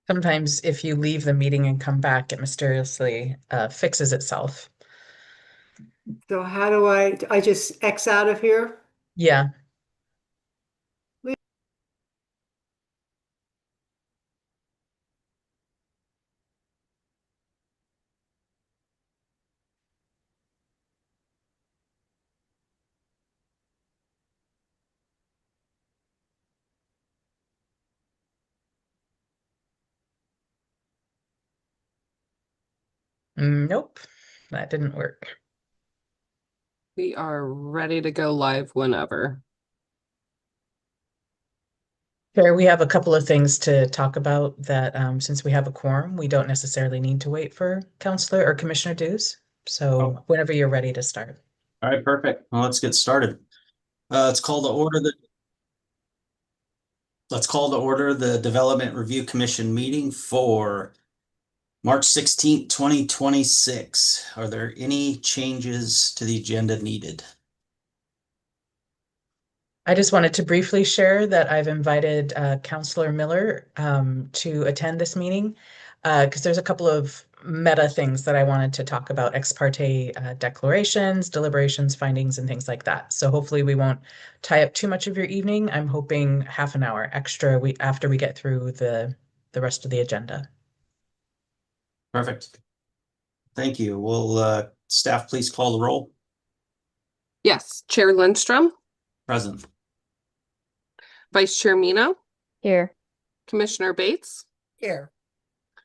Sometimes if you leave the meeting and come back, it mysteriously fixes itself. So how do I just X out of here? Yeah. Nope, that didn't work. We are ready to go live whenever. Chair, we have a couple of things to talk about that since we have a quorum, we don't necessarily need to wait for Councilor or Commissioner Dues. So whenever you're ready to start. All right, perfect. Well, let's get started. Let's call to order the Development Review Commission meeting for March 16th, 2026. Are there any changes to the agenda needed? I just wanted to briefly share that I've invited Councilor Miller to attend this meeting because there's a couple of meta things that I wanted to talk about, ex parte declarations, deliberations, findings, and things like that. So hopefully we won't tie up too much of your evening. I'm hoping half an hour extra after we get through the rest of the agenda. Perfect. Thank you. Will staff please call the roll? Yes, Chair Lindstrom, Present. Vice Chair Mino, Here. Commissioner Bates, Here.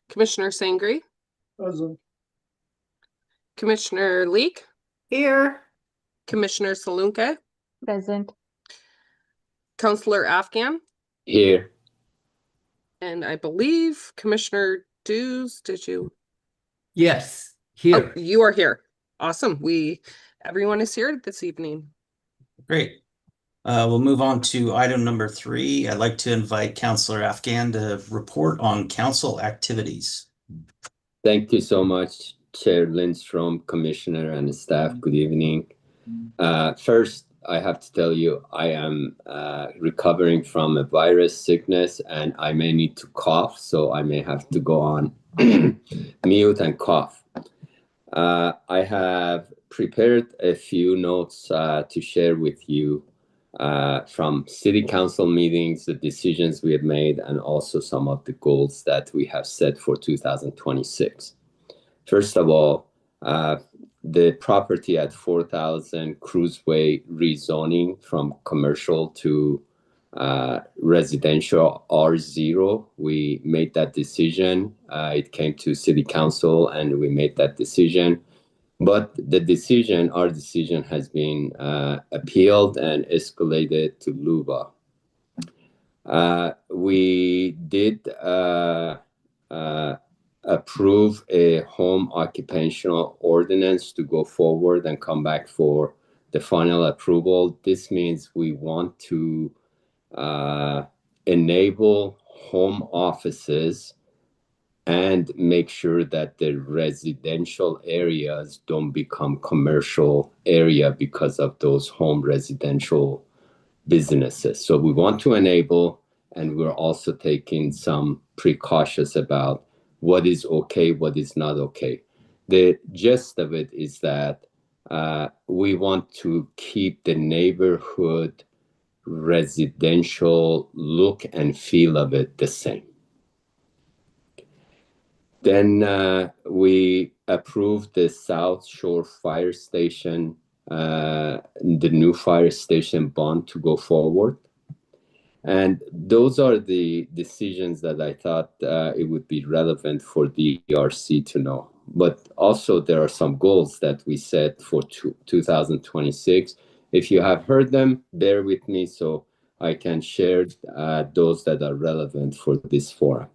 Commissioner Sangri, Present. Commissioner Leek, Here. Commissioner Salunke, Present. Councilor Afghan, Here. and I believe Commissioner Dues, did you? Yes, Oh, here. you are here. Awesome. Everyone is here this evening. Great. We'll move on to item number 3. I'd like to invite Councilor Afghan to report on council activities. Thank you so much, Chair Lindstrom, Commissioner, and staff. Good evening. First, I have to tell you, I am recovering from a virus sickness and I may need to cough, so I may have to go on mute and cough. I have prepared a few notes to share with you from city council meetings, the decisions we have made, and also some of the goals that we have set for 2026. First of all, the property at 4000 Cruiseway rezoning from commercial to residential R0. We made that decision. It came to city council and we made that decision. But our decision has been appealed and escalated to LUBA. We did approve a home occupational ordinance to go forward and come back for the final approval. This means we want to enable home offices and make sure that the residential areas don't become commercial area because of those home residential businesses. So we want to enable, and we're also taking some precautions about what is okay, what is not okay. The gist of it is that we want to keep the neighborhood residential look and feel of it the same. Then we approved the South Shore Fire Station, the new fire station bond to go forward. And those are the decisions that I thought it would be relevant for the ERC to know. But also there are some goals that we set for 2026. If you have heard them, bear with me so I can share those that are relevant for this forum.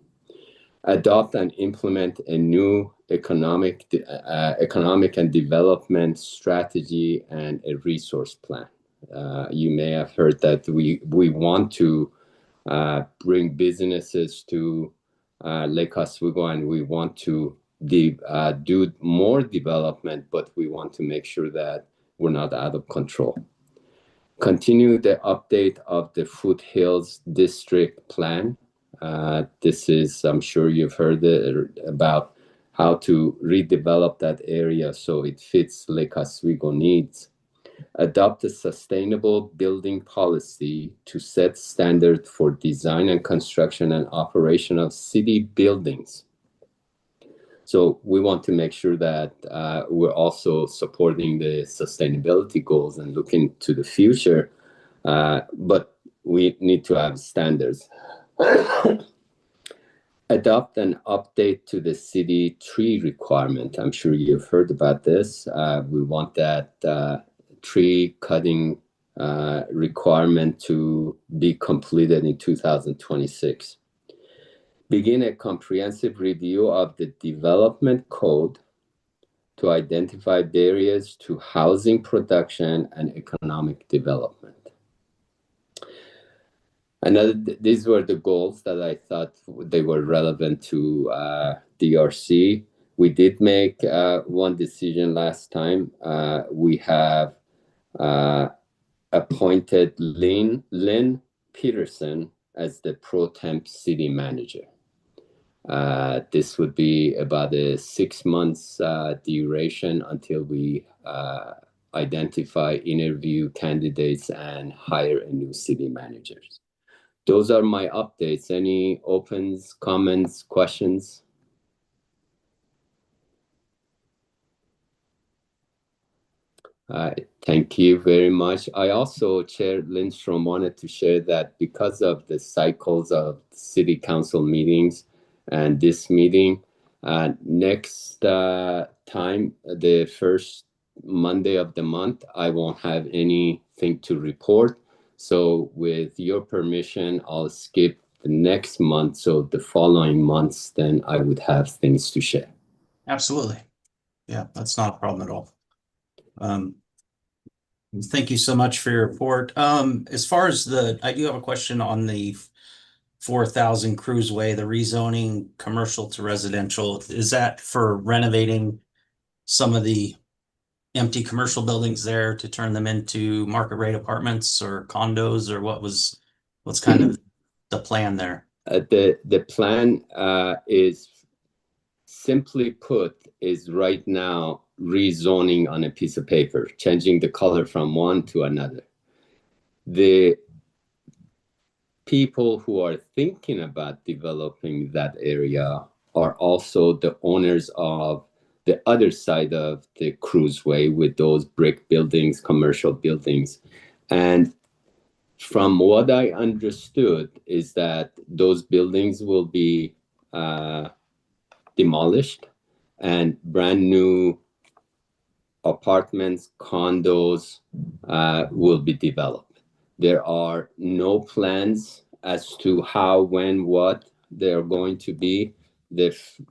Adopt and implement a new economic and development strategy and a resource plan. You may have heard that we want to bring businesses to Lake Oswego, and we want to do more development, but we want to make sure that we're not out of control. Continue the update of the Foothills District Plan. This is, I'm sure you've heard about how to redevelop that area so it fits Lake Oswego needs. Adopt a sustainable building policy to set standards for design and construction and operation of city buildings. So we want to make sure that we're also supporting the sustainability goals and looking to the future, but we need to have standards. Adopt an update to the city tree requirement. I'm sure you've heard about this. We want that tree cutting requirement to be completed in 2026. Begin a comprehensive review of the development code to identify barriers to housing production and economic development. These were the goals that I thought they were relevant to DRC. We did make one decision last time. We have appointed Lynn Peterson as the pro temp city manager. This would be about a 6 months duration until we identify, interview candidates, and hire a new city manager. Those are my updates. Any opens, comments, questions? Thank you very much. I also, Chair Lindstrom, wanted to share that because of the cycles of city council meetings and this meeting, next time, the first Monday of the month, I won't have anything to report. So with your permission, I'll skip the next month. So the following months, then I would have things to share. Absolutely. Yeah, that's not a problem at all. Thank you so much for your report. As far as I do have a question on the 4,000 Cruiseway, the rezoning commercial to residential. Is that for renovating some of the empty commercial buildings there to turn them into market rate apartments or condos, or what's kind of the plan there? The plan is, simply put, is right now rezoning on a piece of paper, changing the color from one to another. The people who are thinking about developing that area are also the owners of the other side of the Cruiseway with those brick buildings, commercial buildings. And from what I understood is that those buildings will be demolished and brand new apartments, condos will be developed. There are no plans as to how, when, what they're going to be,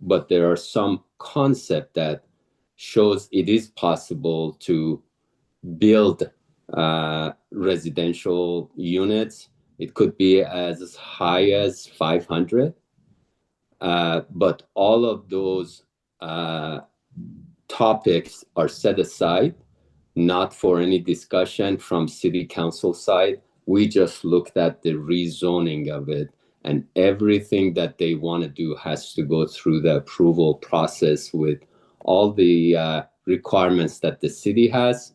but there are some concept that shows it is possible to build residential units. It could be as high as 500, but all of those topics are set aside, not for any discussion from city council side. We just looked at the rezoning of it, and everything that they want to do has to go through the approval process with all the requirements that the city has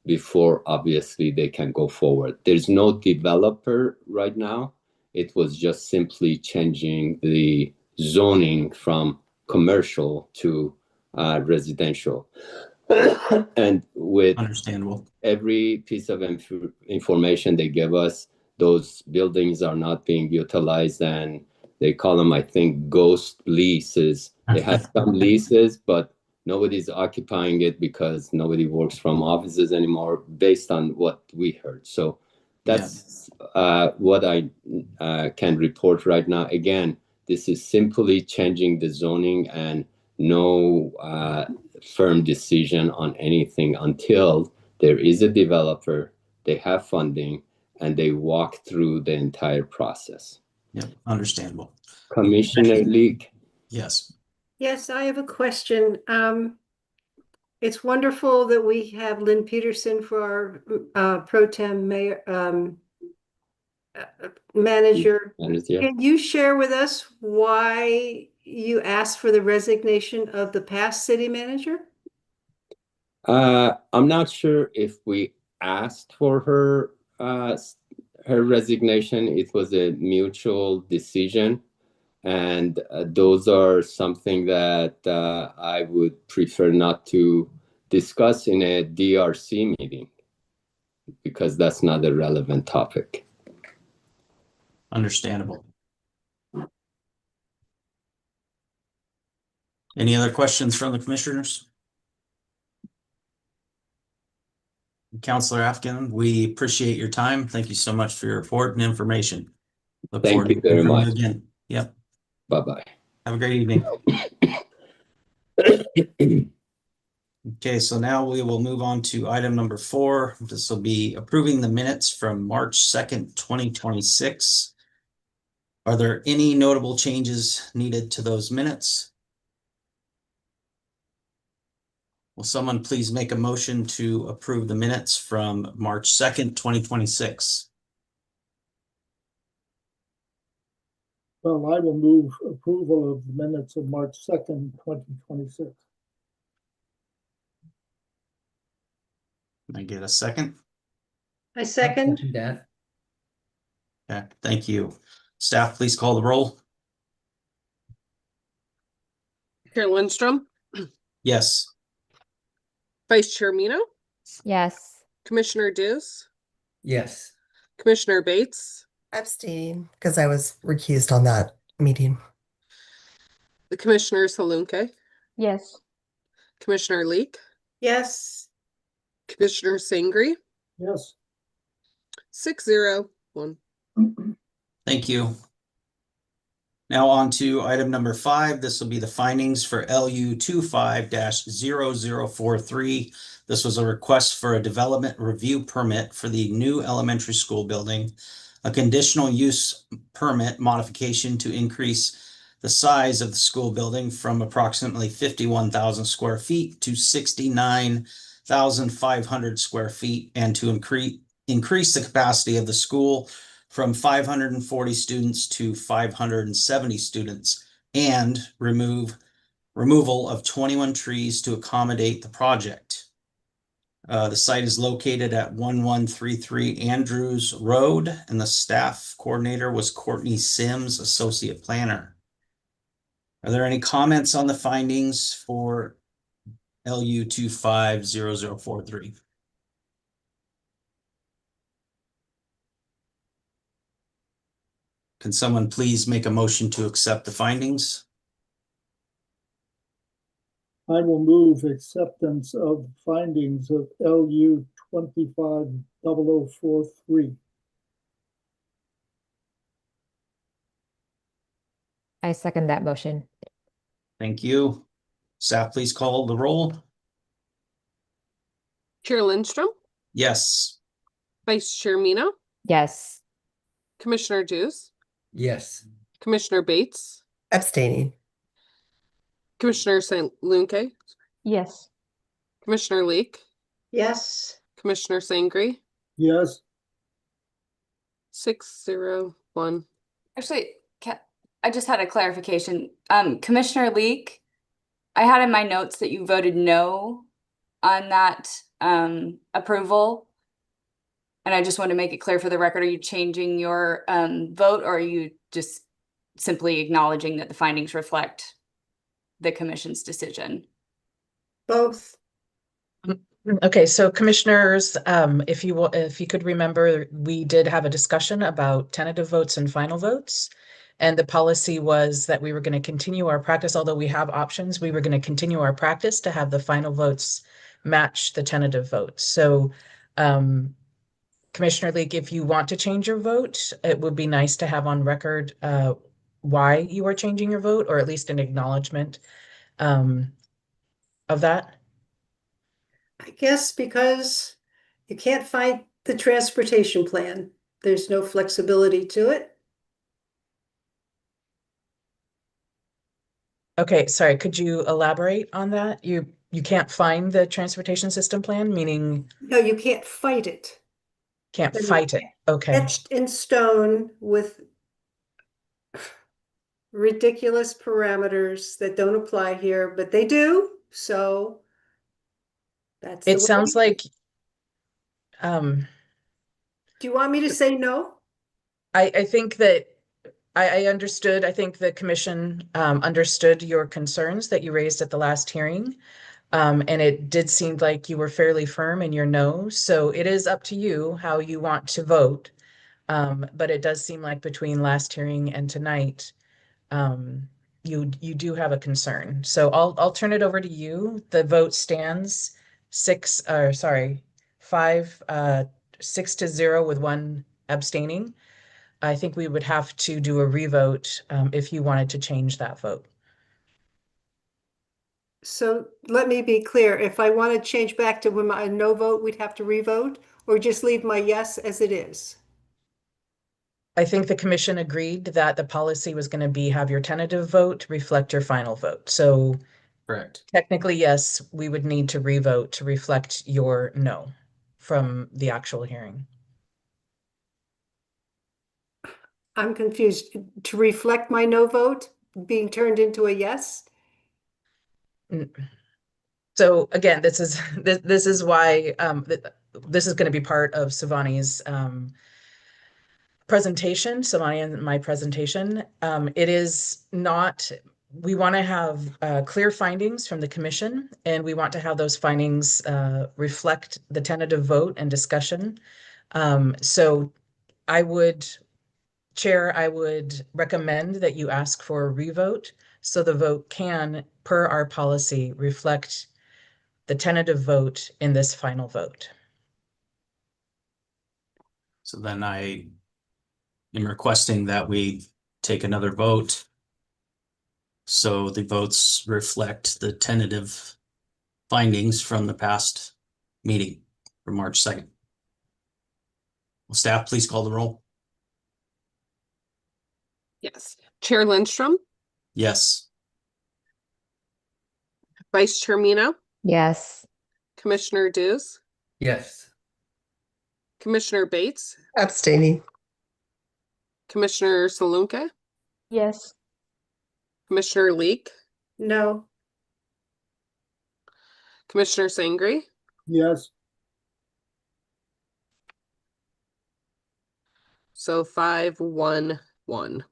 before obviously they can go forward. There's no developer right now. It was just simply changing the zoning from commercial to residential. And with Understandable. every piece of information they give us, those buildings are not being utilized, and they call them, I think, ghost leases. They have some leases, but nobody's occupying it because nobody works from offices anymore, based on what we heard. So that's what I can report right now. Again, this is simply changing the zoning and no firm decision on anything until there is a developer, they have funding, and they walk through the entire process. Yeah, understandable. Commissioner Leek. Yes. Yes, I have a question. It's wonderful that we have Lynn Peterson for our pro tem mayor Manager, Manager. can you share with us why you asked for the resignation of the past city manager? I'm not sure if we asked for her resignation. It was a mutual decision, and those are something that I would prefer not to discuss in a DRC meeting because that's not a relevant topic. Understandable. Any other questions from the commissioners? Councilor Afghan, we appreciate your time. Thank you so much for your report and information. Look Thank forward you to very hearing from you much. again. Yep. Bye-bye. Have a great evening. Okay, so now we will move on to item number 4. This will be approving the minutes from March 2nd, 2026. Are there any notable changes needed to those minutes? Will someone please make a motion to approve the minutes from March 2nd, 2026? Well, I will move approval of the minutes of March 2nd, 2026. Can I get a second? I second. That. Okay, thank you. Staff, please call the roll. Chair Lindstrom, Yes. Vice Chair Mino, Yes. Commissioner Deuce, Yes. Commissioner Bates, Abstain, because I was recused on that meeting. the Commissioner Salunke, Yes. Commissioner Leek, Yes. Commissioner Sangri, Yes. 6-0-1. Thank you. Now on to item number 5. This will be the findings for LU 25-0043. This was a request for a development review permit for the new elementary school building, a conditional use permit modification to increase the size of the school building from approximately 51,000 square feet to 69,500 square feet, and to increase the capacity of the school from 540 students to 570 students, and removal of 21 trees to accommodate the project. The site is located at 1133 Andrews Road, and the staff coordinator was Courtney Sims, associate planner. Are there any comments on the findings for LU 250043? Can someone please make a motion to accept the findings? I will move acceptance of the findings of LU 250043. I second that motion. Thank you. Staff, please call the roll. Chair Lindstrom, Yes. Vice Chair Mino, Yes. Commissioner Deuce, Yes. Commissioner Bates, Abstaining. Commissioner Salunke, Yes. Commissioner Leek, Yes. Commissioner Sangri, Yes. 6-0-1. Actually, I just had a clarification. Commissioner Leek, I had in my notes that you voted no on that approval. And I just want to make it clear for the record, are you changing your vote, or are you just simply acknowledging that the findings reflect the commission's decision? Both. Okay, so commissioners, if you could remember, we did have a discussion about tentative votes and final votes. And the policy was that we were going to continue our practice, although we have options, we were going to continue our practice to have the final votes match the tentative votes. So Commissioner Leek, if you want to change your vote, it would be nice to have on record why you are changing your vote, or at least an acknowledgement of that. I guess because you can't find the transportation plan. There's no flexibility to it. Okay, sorry, could you elaborate on that? You can't find the transportation system plan, meaning, No, you can't fight it. Can't And fight it. Okay. etched in stone with ridiculous parameters that don't apply here, but they do. So that's the It way. sounds like, um, Do you want me to say no? I think that I understood, I think the commission understood your concerns that you raised at the last hearing. And it did seem like you were fairly firm in your no. So it is up to you how you want to vote. But it does seem like between last hearing and tonight, you do have a concern. So I'll turn it over to you. The vote stands 6-0 with one abstaining. I think we would have to do a revote if you wanted to change that vote. So let me be clear. If I want to change back to a no vote, we'd have to revote, or just leave my yes as it is. I think the commission agreed that the policy was going to be have your tentative vote reflect your final vote. So Correct. technically, yes, we would need to revote to reflect your no from the actual hearing. I'm confused. To reflect my no vote being turned into a yes? So again, this is this is why this is going to be part of Savani's presentation, Savani and my presentation. It is not, we want to have clear findings from the commission, and we want to have those findings reflect the tentative vote and discussion. So I would, Chair, I would recommend that you ask for a revote so the vote can, per our policy, reflect the tentative vote in this final vote. So then I am requesting that we take another vote. So the votes reflect the tentative findings from the past meeting for March 2nd. Will staff please call the roll? Yes. Chair Lindstrom, Yes. Vice Chair Mina, Yes. Commissioner Dews, Yes. Commissioner Bates, Abstaining. Commissioner Salunka, Yes. Commissioner Leek, No. Commissioner Sangri, Yes. so 5-1-1.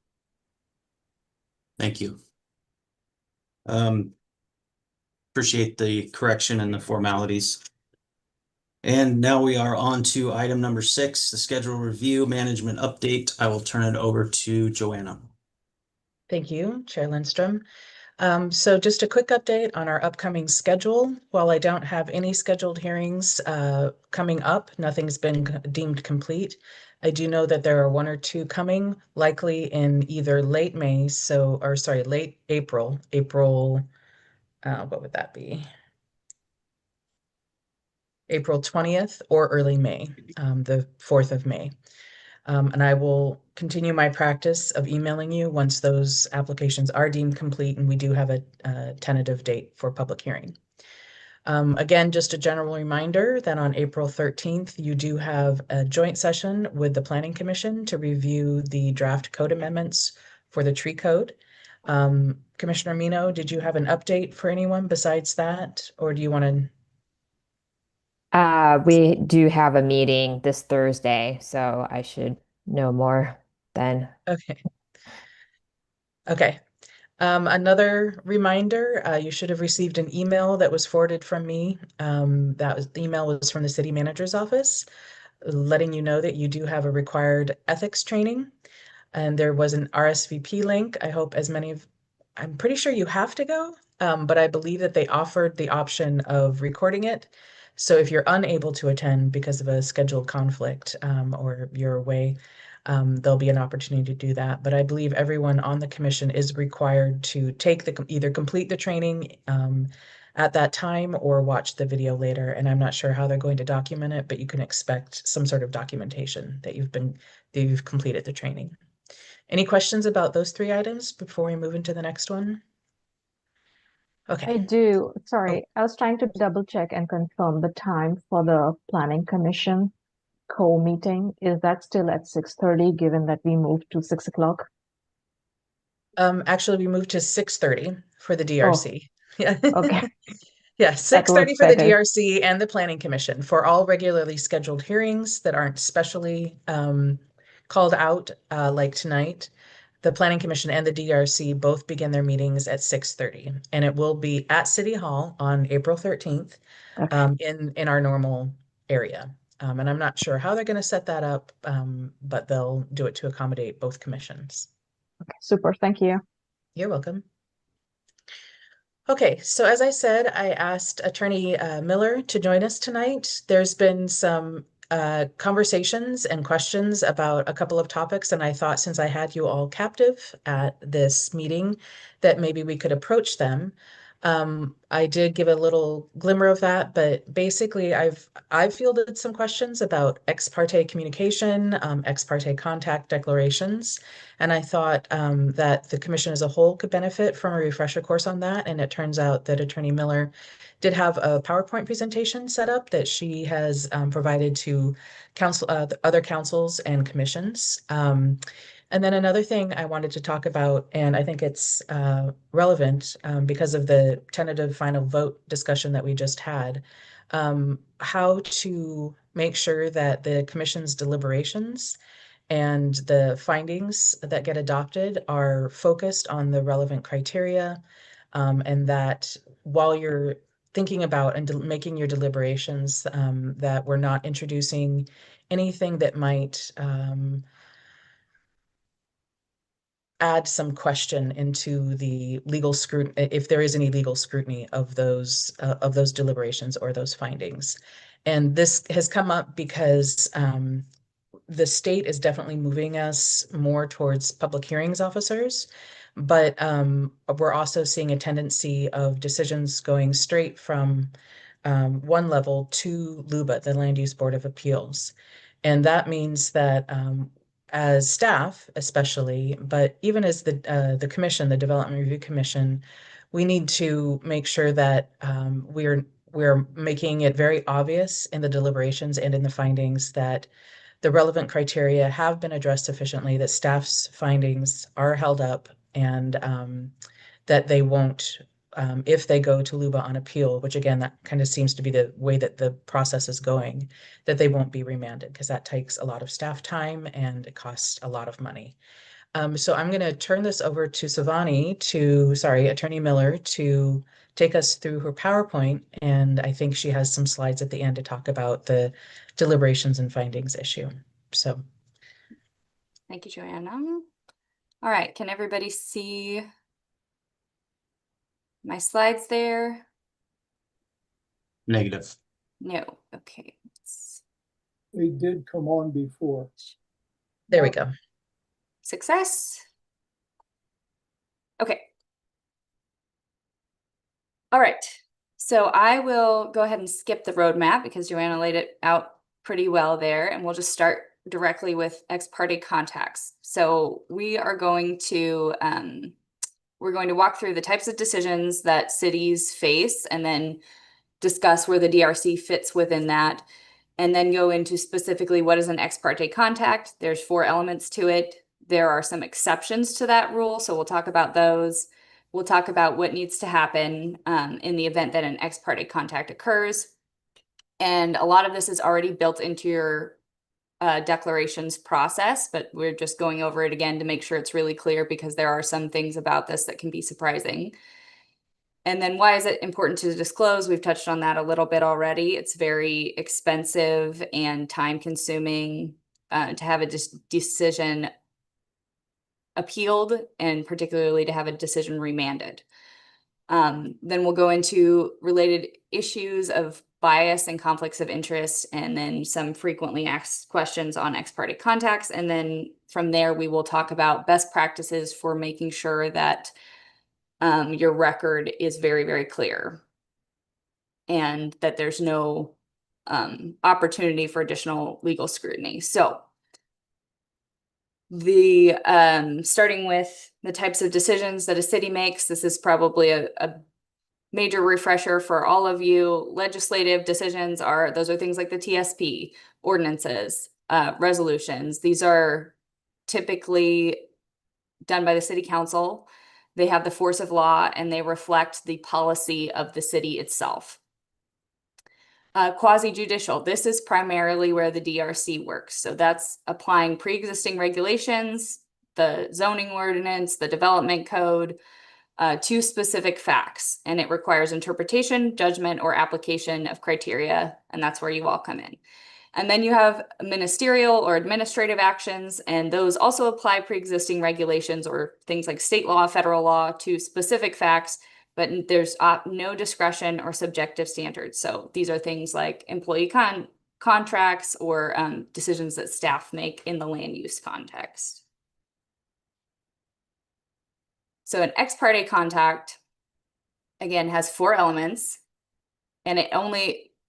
Thank you. Appreciate the correction and the formalities. And now we are on to item number 6, the schedule review management update. I will turn it over to Joanna. Thank you, Chair Lindstrom. So just a quick update on our upcoming schedule. While I don't have any scheduled hearings coming up, nothing's been deemed complete. I do know that there are 1 or 2 coming, likely in either late May, late April. What would that be? April 20th or early May, the 4th of May. And I will continue my practice of emailing you once those applications are deemed complete and we do have a tentative date for public hearing. Again, just a general reminder that on April 13th, you do have a joint session with the Planning Commission to review the draft code amendments for the tree code. Commissioner Mino, did you have an update for anyone besides that, or do you want to? We do have a meeting this Thursday, so I should know more then. Okay. Okay. Another reminder, you should have received an email that was forwarded from me. The email was from the city manager's office, letting you know that you do have a required ethics training. And there was an RSVP link. I hope I'm pretty sure you have to go, but I believe that they offered the option of recording it. So if you're unable to attend because of a scheduled conflict or you're away, there'll be an opportunity to do that. But I believe everyone on the commission is required to either complete the training at that time or watch the video later. And I'm not sure how they're going to document it, but you can expect some sort of documentation that you've completed the training. Any questions about those 3 items before we move into the next one? Okay. I do. Sorry, I was trying to double check and confirm the time for the planning commission. co-meeting, is that still at 6:30, given that we moved to 6 o'clock? Actually, we moved to 6:30 for the DRC. Yeah. Okay. Yeah, That 6:30 works for the better. DRC and the Planning Commission. For all regularly scheduled hearings that aren't specially called out like tonight, the Planning Commission and the DRC both begin their meetings at 6:30, and it will be at City Hall on April 13th Okay. in our normal area. And I'm not sure how they're going to set that up, but they'll do it to accommodate both commissions. Okay, super. Thank you. You're welcome. Okay, so as I said, I asked Attorney Miller to join us tonight. There's been some conversations and questions about a couple of topics, and I thought since I had you all captive at this meeting, that maybe we could approach them. I did give a little glimmer of that, but basically I've fielded some questions about ex parte communication, ex parte contact declarations, and I thought that the commission as a whole could benefit from a refresher course on that. And it turns out that Attorney Miller did have a PowerPoint presentation set up that she has provided to the other councils and commissions. And then another thing I wanted to talk about, and I think it's relevant because of the tentative final vote discussion that we just had, how to make sure that the commission's deliberations and the findings that get adopted are focused on the relevant criteria, and that while you're thinking about and making your deliberations, that we're not introducing anything that might add some question into the legal scrutiny, if there is any legal scrutiny of those deliberations or those findings. And this has come up because the state is definitely moving us more towards public hearings officers, but we're also seeing a tendency of decisions going straight from one level to LUBA, the Land Use Board of Appeals. And that means that as staff, especially, but even as the commission, the Development Review Commission, we need to make sure that we're making it very obvious in the deliberations and in the findings that the relevant criteria have been addressed sufficiently, that staff's findings are held up, and that they won't, if they go to LUBA on appeal, which again, that kind of seems to be the way that the process is going, that they won't be remanded, because that takes a lot of staff time and it costs a lot of money. So I'm going to turn this over to Attorney Miller, to take us through her PowerPoint, and I think she has some slides at the end to talk about the deliberations and findings issue. So. Thank you, Joanna. All right, can everybody see my slides there? Negative. No, okay. They did come on before. There we go. Success. Okay. All right. So I will go ahead and skip the roadmap because Joanna laid it out pretty well there, and we'll just start directly with ex parte contacts. So we are going to walk through the types of decisions that cities face, and then discuss where the DRC fits within that, and then go into specifically what is an ex parte contact. There's 4 elements to it. There are some exceptions to that rule, so we'll talk about those. We'll talk about what needs to happen in the event that an ex parte contact occurs. And a lot of this is already built into your declarations process, but we're just going over it again to make sure it's really clear, because there are some things about this that can be surprising. And then why is it important to disclose? We've touched on that a little bit already. It's very expensive and time consuming to have a decision appealed, and particularly to have a decision remanded. Then we'll go into related issues of bias and conflicts of interest, and then some frequently asked questions on ex parte contacts. And then from there, we will talk about best practices for making sure that your record is very, very clear, and that there's no opportunity for additional legal scrutiny. So starting with the types of decisions that a city makes, this is probably a major refresher for all of you, legislative decisions those are things like the TSP, ordinances, resolutions. These are typically done by the city council. They have the force of law and they reflect the policy of the city itself. Quasi-judicial, this is primarily where the DRC works. So that's applying pre-existing regulations, the zoning ordinance, the development code, to specific facts. And it requires interpretation, judgment, or application of criteria. And that's where you all come in. And then you have ministerial or administrative actions, and those also apply pre-existing regulations or things like state law, federal law to specific facts, but there's no discretion or subjective standards. So these are things like employee contracts or decisions that staff make in the land use context. So an ex parte contact, again, has 4 elements, and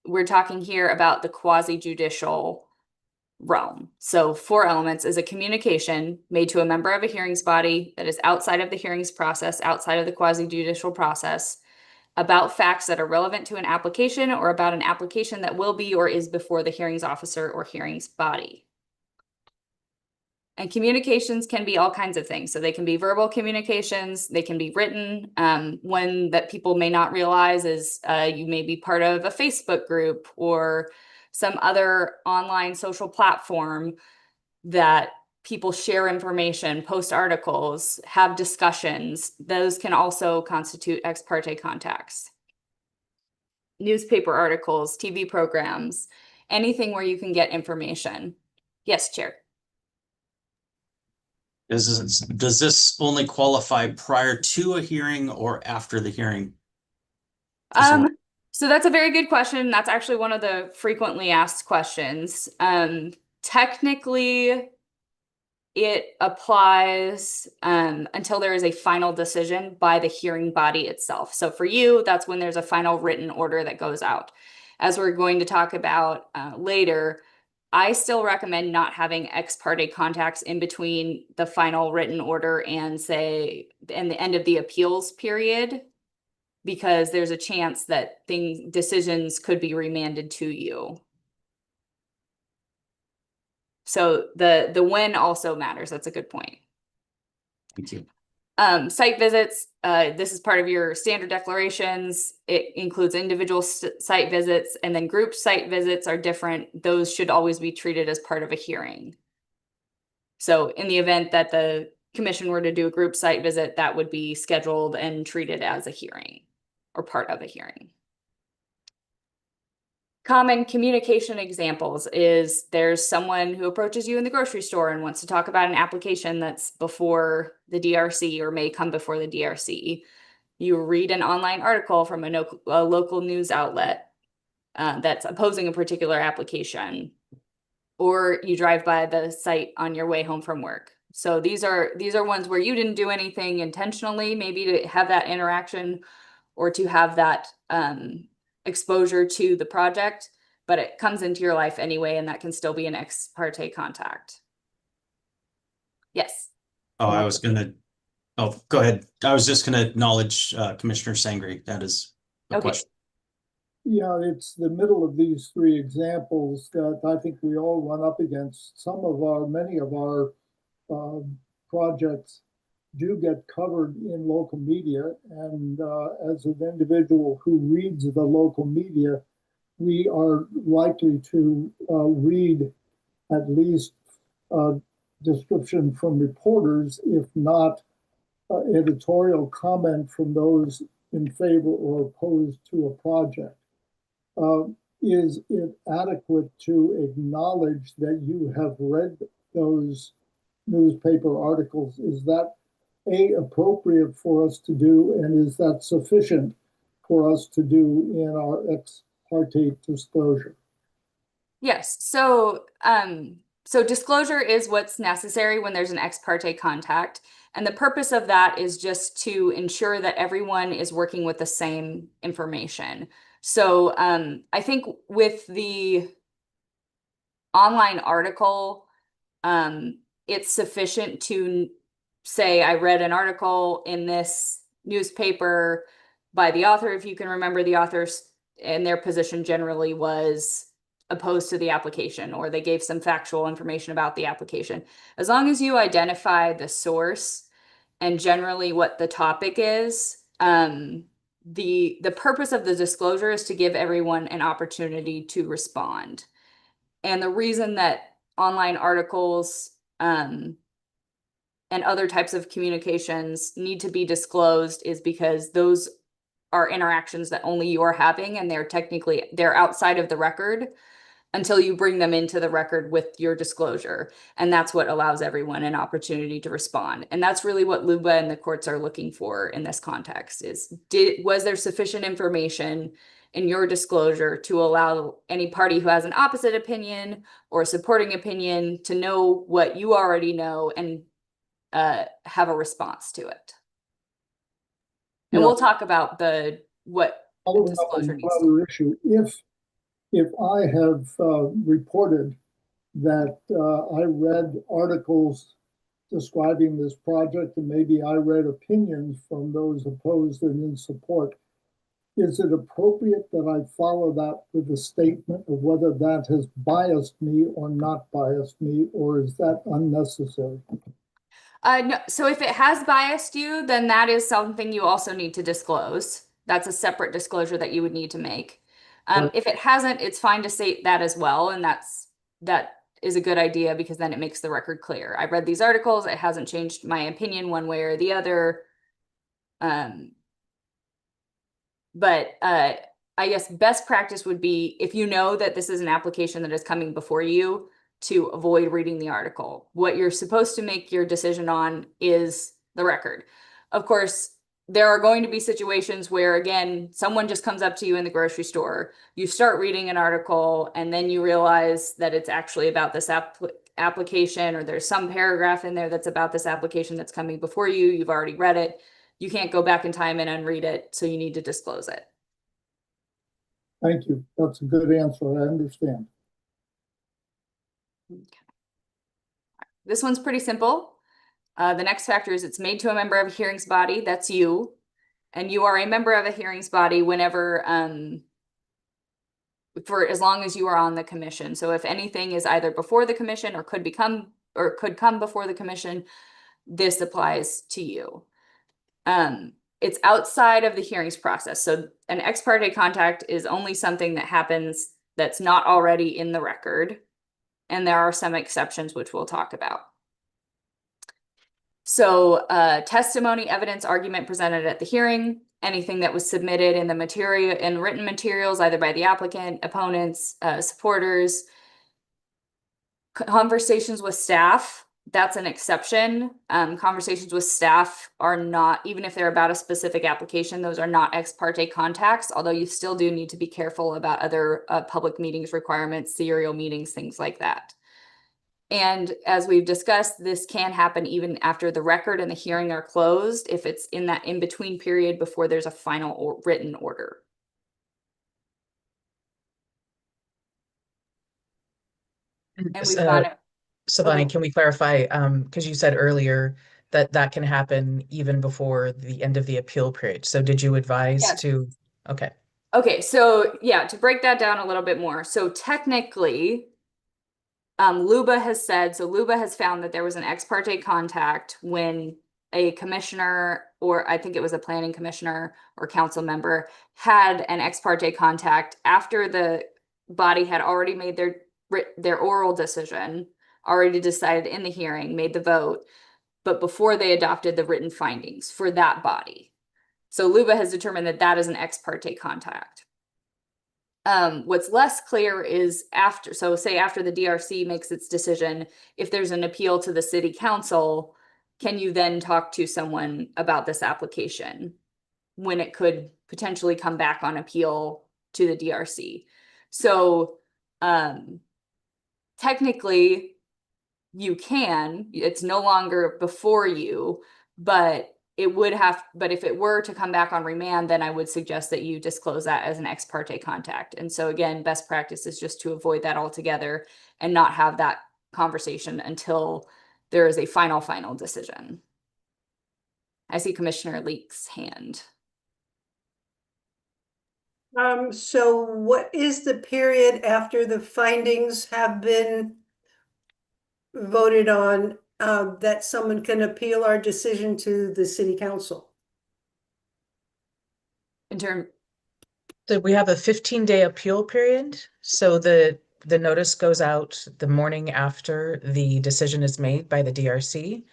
we're talking here about the quasi-judicial realm. So 4 elements is a communication made to a member of a hearings body that is outside of the hearings process, outside of the quasi-judicial process, about facts that are relevant to an application or about an application that will be or is before the hearings officer or hearings body. And communications can be all kinds of things. So they can be verbal communications, they can be written. One that people may not realize is you may be part of a Facebook group or some other online social platform that people share information, post articles, have discussions. Those can also constitute ex parte contacts. Newspaper articles, TV programs, anything where you can get information. Yes, Chair. Does this only qualify prior to a hearing or after the hearing? So that's a very good question. That's actually one of the frequently asked questions. Technically, it applies until there is a final decision by the hearing body itself. So for you, that's when there's a final written order that goes out. As we're going to talk about later, I still recommend not having ex parte contacts in between the final written order and the end of the appeals period, because there's a chance that decisions could be remanded to you. So the when also matters. That's a good point. Thank you. Site visits, this is part of your standard declarations. It includes individual site visits, and then group site visits are different. Those should always be treated as part of a hearing. So in the event that the commission were to do a group site visit, that would be scheduled and treated as a hearing or part of a hearing. Common communication examples is there's someone who approaches you in the grocery store and wants to talk about an application that's before the DRC or may come before the DRC. You read an online article from a local news outlet that's opposing a particular application, or you drive by the site on your way home from work. So these are ones where you didn't do anything intentionally, maybe to have that interaction or to have that exposure to the project, but it comes into your life anyway, and that can still be an ex parte contact. Yes. Go ahead. I was just gonna acknowledge Commissioner Sangre. That is a question. Yeah, it's the middle of these 3 examples that I think we all run up against. Many of our projects do get covered in local media, and as an individual who reads the local media, we are likely to read at least a description from reporters, if not editorial comment from those in favor or opposed to a project. Is it adequate to acknowledge that you have read those newspaper articles? Is that appropriate for us to do, and is that sufficient for us to do in our ex parte disclosure? Yes. So disclosure is what's necessary when there's an ex parte contact. And the purpose of that is just to ensure that everyone is working with the same information. So I think with the online article, it's sufficient to say, I read an article in this newspaper by the author. If you can remember, the authors and their position generally was opposed to the application, or they gave some factual information about the application. As long as you identify the source and generally what the topic is, the purpose of the disclosure is to give everyone an opportunity to respond. And the reason that online articles and other types of communications need to be disclosed is because those are interactions that only you're having, and they're outside of the record until you bring them into the record with your disclosure. And that's what allows everyone an opportunity to respond. And that's really what LUBA and the courts are looking for in this context is, was there sufficient information in your disclosure to allow any party who has an opposite opinion or supporting opinion to know what you already know and have a response to it. And we'll talk about what the disclosure needs to another issue. If I have reported that I read articles describing this project and maybe I read opinions from those opposed and in support, is it appropriate that I follow that with a statement of whether that has biased me or not biased me, or is that unnecessary? No, so if it has biased you, then that is something you also need to disclose. That's a separate disclosure that you would need to make. If it hasn't, it's fine to state that as well, and that is a good idea because then it makes the record clear. I read these articles, it hasn't changed my opinion one way or the other. But I guess best practice would be, if you know that this is an application that is coming before you, to avoid reading the article. What you're supposed to make your decision on is the record. Of course, there are going to be situations where, again, someone just comes up to you in the grocery store, you start reading an article, and then you realize that it's actually about this application, or there's some paragraph in there that's about this application that's coming before you. You've already read it. You can't go back in time and unread it, so you need to disclose it. Thank you. That's a good answer. I understand. Okay. This one's pretty simple. The next factor is it's made to a member of a hearings body. That's you. And you are a member of a hearings body whenever, for as long as you are on the commission. So if anything is either before the commission or could come before the commission, this applies to you. It's outside of the hearings process. So an ex parte contact is only something that happens that's not already in the record. And there are some exceptions, which we'll talk about. So testimony, evidence, argument presented at the hearing, anything that was submitted in the material and written materials, either by the applicant, opponents, supporters, conversations with staff, that's an exception. Conversations with staff are not, even if they're about a specific application, those are not ex parte contacts, although you still do need to be careful about other public meetings requirements, serial meetings, things like that. And as we've discussed, this can happen even after the record and the hearing are closed, if it's in that in-between period before there's a final or written order. And we've got it. Silvani, can we clarify, because you said earlier that that can happen even before the end of the appeal period. So did you advise to, okay. Okay, so yeah, to break that down a little bit more. So technically, LUBA has said, so LUBA has found that there was an ex parte contact when a commissioner, or I think it was a planning commissioner or council member, had an ex parte contact after the body had already made their oral decision, already decided in the hearing, made the vote, but before they adopted the written findings for that body. So LUBA has determined that that is an ex parte contact. What's less clear is after, so say after the DRC makes its decision, if there's an appeal to the city council, can you then talk to someone about this application when it could potentially come back on appeal to the DRC? So technically you can, it's no longer before you, but if it were to come back on remand, then I would suggest that you disclose that as an ex parte contact. And so again, best practice is just to avoid that altogether and not have that conversation until there is a final decision. I see Commissioner Leake's hand. So what is the period after the findings have been voted on, that someone can appeal our decision to the city council? In term, So we have a 15-day appeal period. So the notice goes out the morning after the decision is made by the DRC.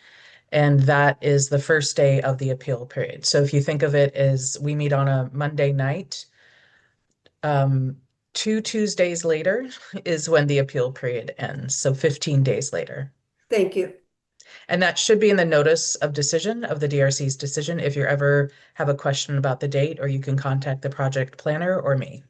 And that is the first day of the appeal period. So if you think of it as we meet on a Monday night, 2 Tuesdays later is when the appeal period ends. So 15 days later. Thank you. And that should be in the notice of decision of the DRC's decision if you ever have a question about the date, or you can contact the project planner or me.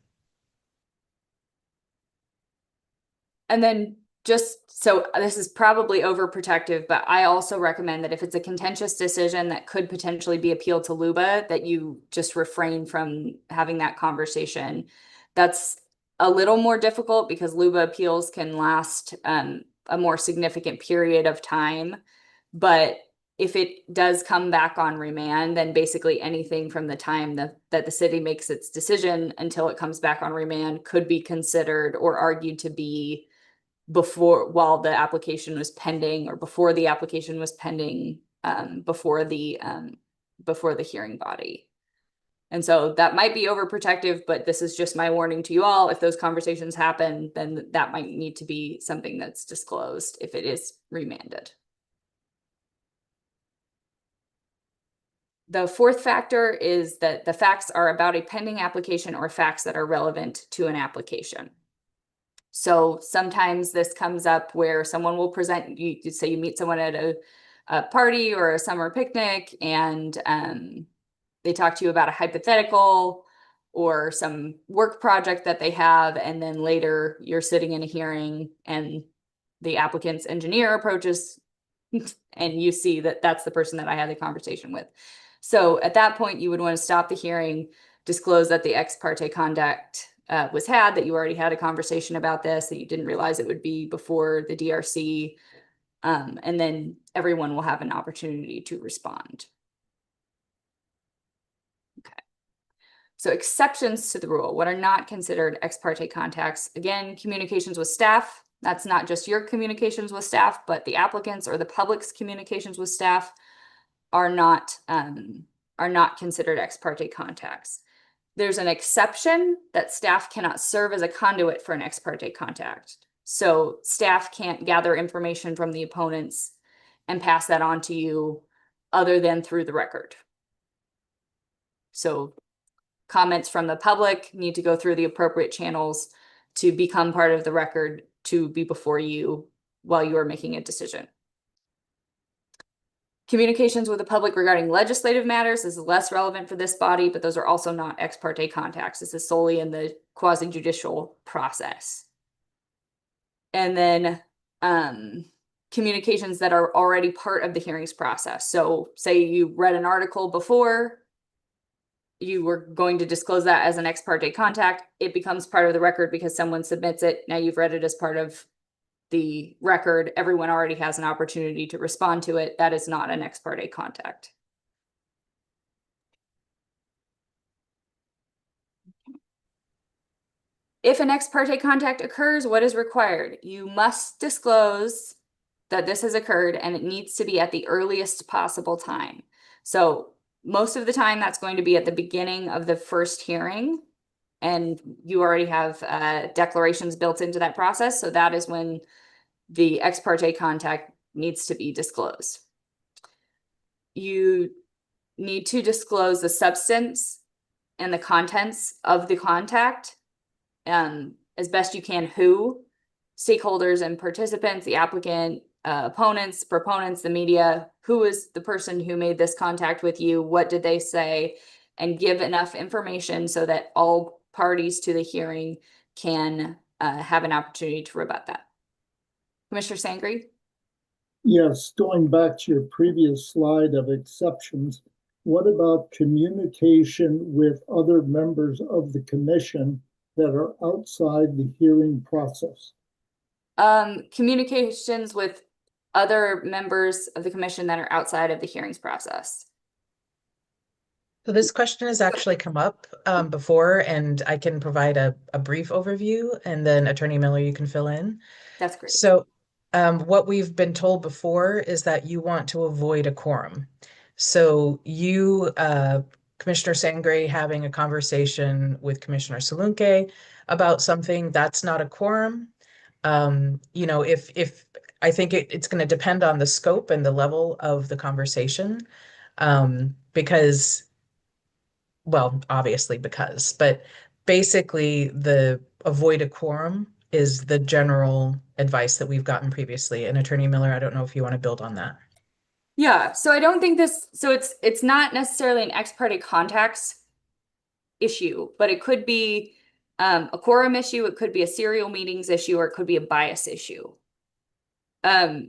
and then just, so this is probably overprotective, but I also recommend that if it's a contentious decision that could potentially be appealed to LUBA, that you just refrain from having that conversation. That's a little more difficult because LUBA appeals can last a more significant period of time. But if it does come back on remand, then basically anything from the time that the city makes its decision until it comes back on remand could be considered or argued to be before, while the application was pending, or before the application was pending, before the hearing body. And so that might be overprotective, but this is just my warning to you all. If those conversations happen, then that might need to be something that's disclosed if it is remanded. The fourth factor is that the facts are about a pending application or facts that are relevant to an application. So sometimes this comes up where someone will present, you say you meet someone at a party or a summer picnic, and they talk to you about a hypothetical or some work project that they have, and then later you're sitting in a hearing and the applicant's engineer approaches and you see that that's the person that I had the conversation with. So at that point, you would want to stop the hearing, disclose that the ex parte conduct was had, that you already had a conversation about this, that you didn't realize it would be before the DRC, and then everyone will have an opportunity to respond. Okay. So exceptions to the rule, what are not considered ex parte contacts? Again, communications with staff. That's not just your communications with staff, but the applicants or the public's communications with staff are not considered ex parte contacts. There's an exception that staff cannot serve as a conduit for an ex parte contact. So staff can't gather information from the opponents and pass that on to you other than through the record. So comments from the public need to go through the appropriate channels to become part of the record to be before you while you are making a decision. Communications with the public regarding legislative matters is less relevant for this body, but those are also not ex parte contacts. This is solely in the quasi-judicial process. And then communications that are already part of the hearings process. So say you read an article before, you were going to disclose that as an ex parte contact. It becomes part of the record because someone submits it. Now you've read it as part of the record. Everyone already has an opportunity to respond to it. That is not an ex parte contact. If an ex parte contact occurs, what is required? You must disclose that this has occurred, and it needs to be at the earliest possible time. So most of the time that's going to be at the beginning of the first hearing, and you already have declarations built into that process. So that is when the ex parte contact needs to be disclosed. You need to disclose the substance and the contents of the contact, as best you can, who, stakeholders and participants, the applicant, opponents, proponents, the media, who is the person who made this contact with you, what did they say, and give enough information so that all parties to the hearing can have an opportunity to rebut that. Commissioner Sangre? Yes, going back to your previous slide of exceptions, what about communication with other members of the commission that are outside the hearing process? Communications with other members of the commission that are outside of the hearings process. So this question has actually come up before, and I can provide a brief overview, and then Attorney Miller, you can fill in. That's great. So what we've been told before is that you want to avoid a quorum. So you, Commissioner Sangre, having a conversation with Commissioner Salunke about something, that's not a quorum. You know, if I think it's going to depend on the scope and the level of the conversation, because, well, obviously but basically the avoid a quorum is the general advice that we've gotten previously. And Attorney Miller, I don't know if you want to build on that. Yeah, so I don't think it's not necessarily an ex parte contacts issue, but it could be a quorum issue, it could be a serial meetings issue, or it could be a bias issue.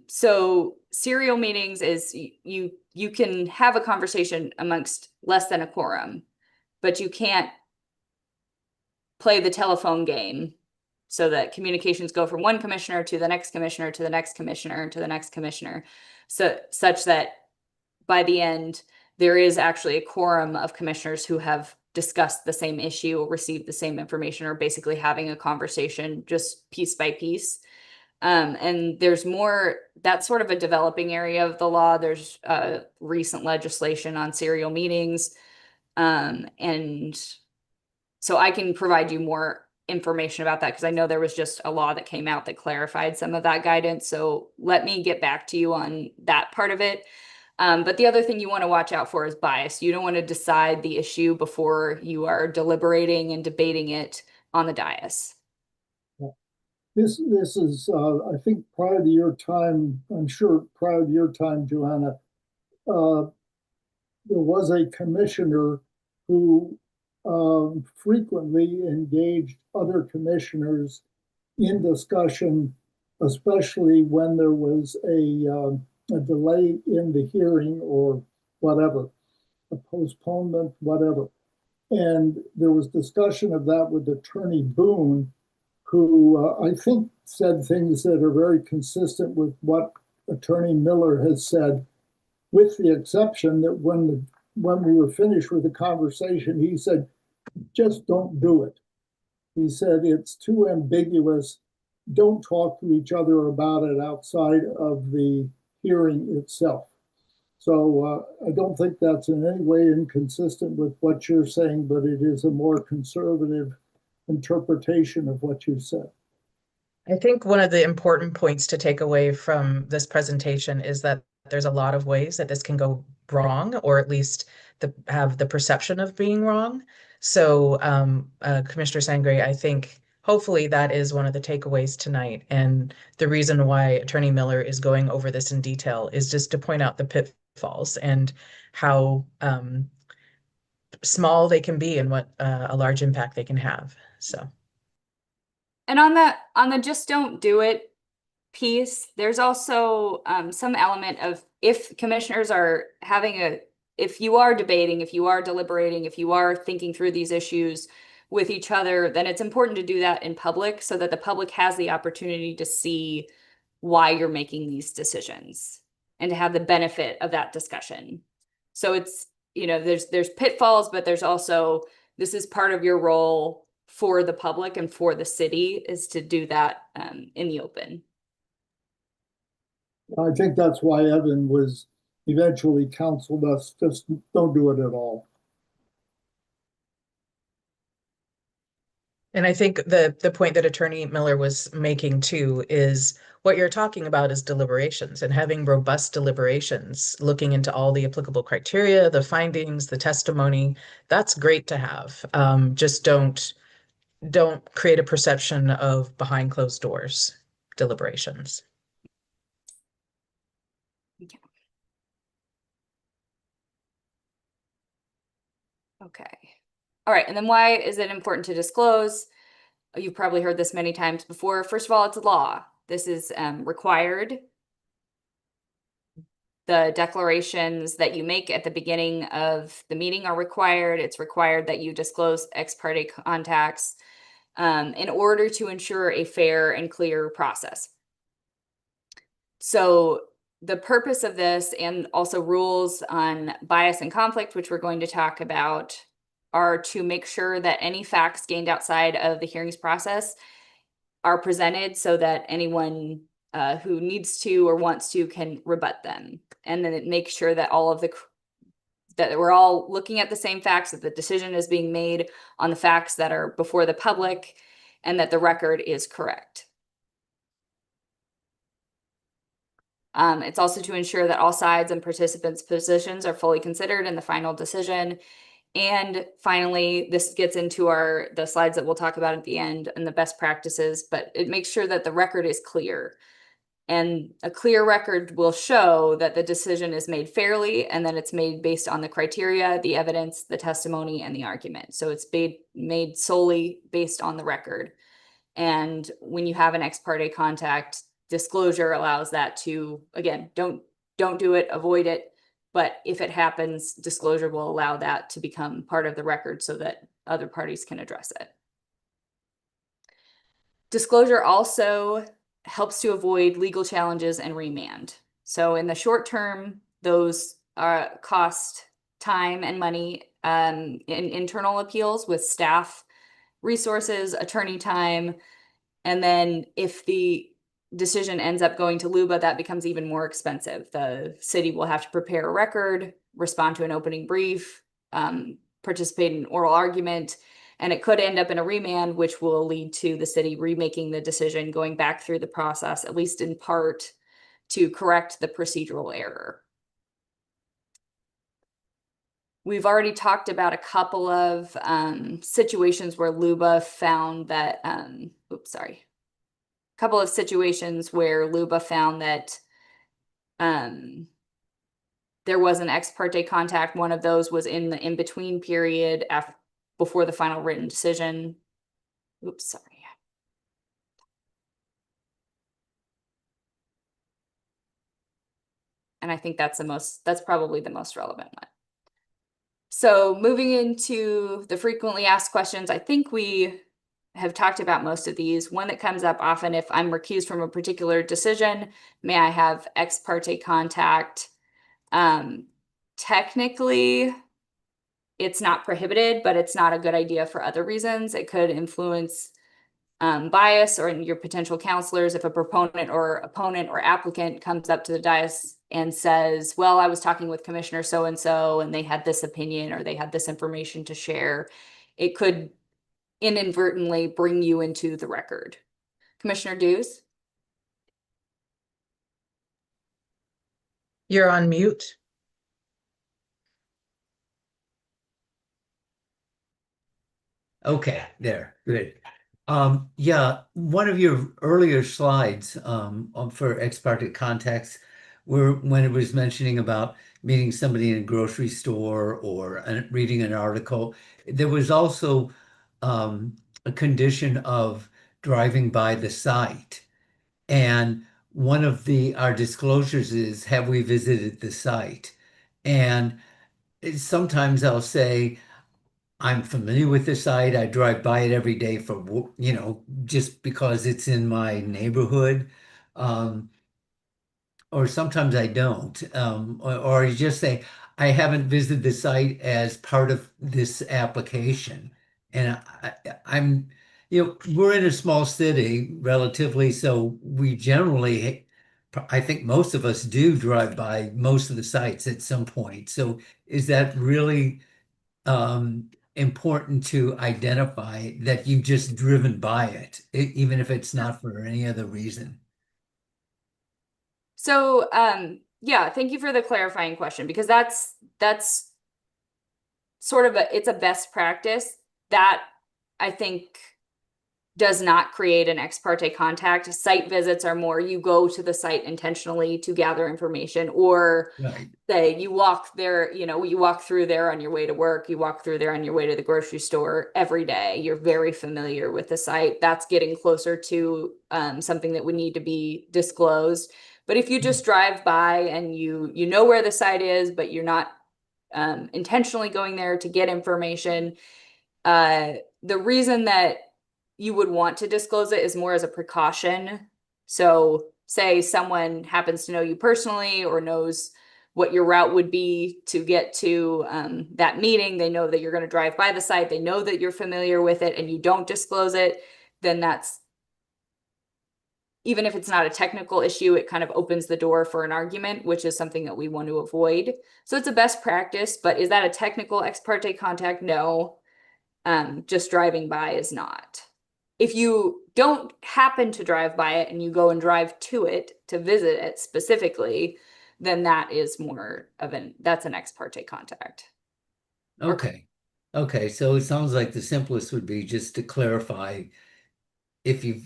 So serial meetings is you can have a conversation amongst less than a quorum, but you can't play the telephone game so that communications go from one commissioner to the next commissioner to the next commissioner to the next commissioner, so such that by the end there is actually a quorum of commissioners who have discussed the same issue or received the same information, or basically having a conversation just piece by piece. And there's more, that's sort of a developing area of the law. There's recent legislation on serial meetings. And so I can provide you more information about that, because I know there was just a law that came out that clarified some of that guidance. So let me get back to you on that part of it. But the other thing you want to watch out for is bias. You don't want to decide the issue before you are deliberating and debating it on the dais. This is, I think, prior to your time, I'm sure prior to your time, Joanna, there was a commissioner who frequently engaged other commissioners in discussion, especially when there was a delay in the hearing or whatever, a postponement, whatever. And there was discussion of that with Attorney Boone, who I think said things that are very consistent with what Attorney Miller has said, with the exception that when we were finished with the conversation, he said, just don't do it. He said, it's too ambiguous. Don't talk to each other about it outside of the hearing itself. So I don't think that's in any way inconsistent with what you're saying, but it is a more conservative interpretation of what you said. I think one of the important points to take away from this presentation is that there's a lot of ways that this can go wrong, or at least have the perception of being wrong. So Commissioner Sangre, I think hopefully that is one of the takeaways tonight. And the reason why Attorney Miller is going over this in detail is just to point out the pitfalls and how small they can be and what a large impact they can have. So. And on the just don't do it piece, there's also some element of, if commissioners are if you are debating, if you are deliberating, if you are thinking through these issues with each other, then it's important to do that in public so that the public has the opportunity to see why you're making these decisions and to have the benefit of that discussion. So it's, there's pitfalls, but there's also, this is part of your role for the public and for the city, is to do that in the open. I think that's why Evan was eventually counseled us, just don't do it at all. And I think the point that Attorney Miller was making too is what you're talking about is deliberations, and having robust deliberations, looking into all the applicable criteria, the findings, the testimony. That's great to have. Just don't create a perception of behind closed doors deliberations. Yeah. Okay. All right. And then why is it important to disclose? You've probably heard this many times before. First of all, it's a law. This is required. The declarations that you make at the beginning of the meeting are required. It's required that you disclose ex parte contacts in order to ensure a fair and clear process. So the purpose of this, and also rules on bias and conflict, which we're going to talk about, are to make sure that any facts gained outside of the hearings process are presented so that anyone who needs to or wants to can rebut them. And then it makes sure that that we're all looking at the same facts, that the decision is being made on the facts that are before the public, and that the record is correct. It's also to ensure that all sides and participants' positions are fully considered in the final decision. And finally, this gets into the slides that we'll talk about at the end and the best practices, but it makes sure that the record is clear. And a clear record will show that the decision is made fairly, and that it's made based on the criteria, the evidence, the testimony, and the argument. So it's made solely based on the record. And when you have an ex parte contact, disclosure allows that to, again, don't do it, avoid it. But if it happens, disclosure will allow that to become part of the record so that other parties can address it. Disclosure also helps to avoid legal challenges and remand. So in the short term, those cost time and money in internal appeals with staff resources, attorney time. And then if the decision ends up going to LUBA, that becomes even more expensive. The city will have to prepare a record, respond to an opening brief, participate in oral argument, and it could end up in a remand, which will lead to the city remaking the decision, going back through the process, at least in part, to correct the procedural error. We've already talked about a couple of situations where LUBA found that, couple of situations where LUBA found that there was an ex parte contact. One of those was in the in-between period before the final written decision. And I think that's probably the most relevant one. So moving into the frequently asked questions, I think we have talked about most of these. One that comes up often: if I'm recused from a particular decision, may I have ex parte contact? Technically, it's not prohibited, but it's not a good idea for other reasons. It could influence bias or your potential counselors. If a proponent or opponent or applicant comes up to the dais and says, well, I was talking with Commissioner so-and-so and they had this opinion or they had this information to share, it could inadvertently bring you into the record. Commissioner Dews? You're on mute. Okay, there, good. Yeah, one of your earlier slides for ex parte contacts were when it was mentioning about meeting somebody in a grocery store or reading an article. There was also a condition of driving by the site. And one of our disclosures is, have we visited the site? And sometimes I'll say, I'm familiar with the site. I drive by it every day for, just because it's in my neighborhood. Or sometimes I don't. Or you just say, I haven't visited the site as part of this application. And I'm, we're in a small city relatively, so we generally, I think most of us do drive by most of the sites at some point. So is that really important to identify that you've just driven by it, even if it's not for any other reason? So, yeah, thank you for the clarifying question, because that's sort of it's a best practice that I think does not create an ex parte contact. Site visits are more, you go to the site intentionally to gather information, or say you walk there, you walk through there on your way to work, you walk through there on your way to the grocery store every day. You're very familiar with the site. That's getting closer to something that would need to be disclosed. But if you just drive by and you know where the site is, but you're not intentionally going there to get information, the reason that you would want to disclose it is more as a precaution. So say someone happens to know you personally or knows what your route would be to get to that meeting, they know that you're going to drive by the site, they know that you're familiar with it, and you don't disclose it, then that's, even if it's not a technical issue, it kind of opens the door for an argument, which is something that we want to avoid. So it's a best practice, but is that a technical ex parte contact? No. Just driving by is not. If you don't happen to drive by it and you go and drive to it to visit it specifically, then that is more of that's an ex parte contact. Okay. Okay. So it sounds like the simplest would be just to clarify if you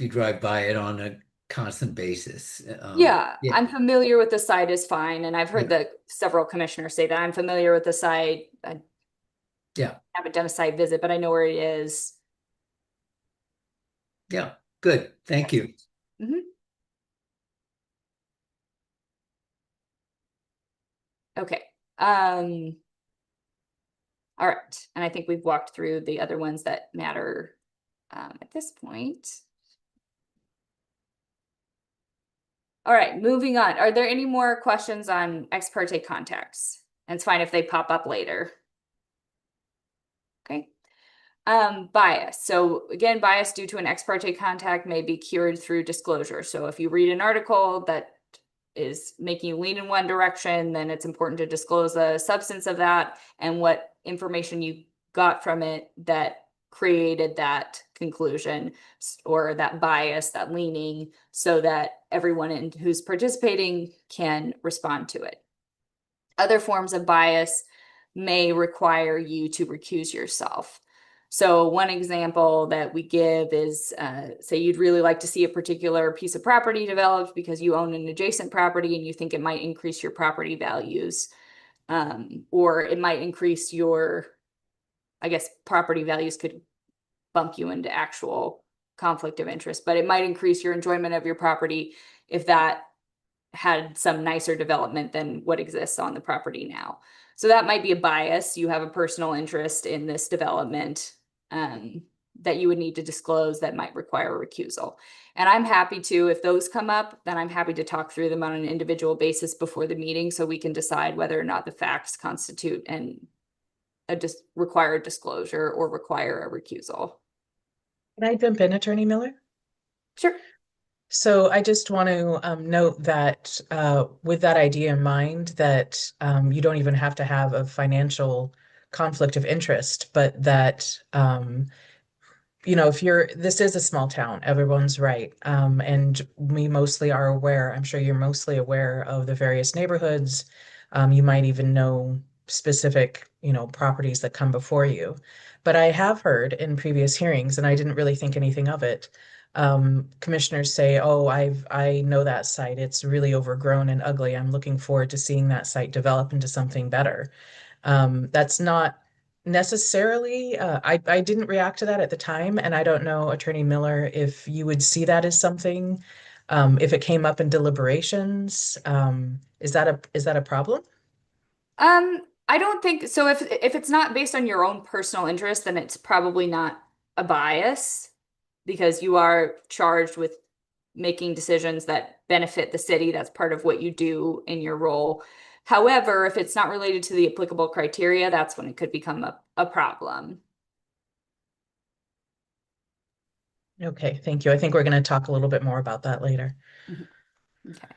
drive by it on a constant basis. Yeah, I'm familiar with the site is fine. And I've heard that several commissioners say that I'm familiar with the site. I haven't done a site visit, but I know where it is. Yeah, good. Thank you. Okay. All right. And I think we've walked through the other ones that matter at this point. All right, moving on. Are there any more questions on ex parte contacts? And it's fine if they pop up later. Okay. Bias. So again, bias due to an ex parte contact may be cured through disclosure. So if you read an article that is making you lean in one direction, then it's important to disclose the substance of that and what information you got from it that created that conclusion or that bias, that leaning, so that everyone who's participating can respond to it. Other forms of bias may require you to recuse yourself. So one example that we give is, say you'd really like to see a particular piece of property developed because you own an adjacent property and you think it might increase your property values, or it might increase your, I guess property values could bump you into actual conflict of interest, but it might increase your enjoyment of your property if that had some nicer development than what exists on the property now. So that might be a bias. You have a personal interest in this development that you would need to disclose that might require a recusal. And I'm happy to, if those come up, then I'm happy to talk through them on an individual basis before the meeting so we can decide whether or not the facts constitute a required disclosure or require a recusal. Can I jump in, Attorney Miller? Sure. So I just want to note that with that idea in mind, that you don't even have to have a financial conflict of interest, but that, you know, this is a small town, everyone's right. And we mostly are aware, I'm sure you're mostly aware of the various neighborhoods. You might even know specific, you know, properties that come before you. But I have heard in previous hearings, and I didn't really think anything of it, commissioners say, oh, I know that site. It's really overgrown and ugly. I'm looking forward to seeing that site develop into something better. That's not necessarily, I didn't react to that at the time, and I don't know, Attorney Miller, if you would see that as something, if it came up in deliberations, is that a problem? I don't think so. If it's not based on your own personal interest, then it's probably not a bias because you are charged with making decisions that benefit the city. That's part of what you do in your role. However, if it's not related to the applicable criteria, that's when it could become a problem. Okay, thank you. I think we're going to talk a little bit more about that later. Okay.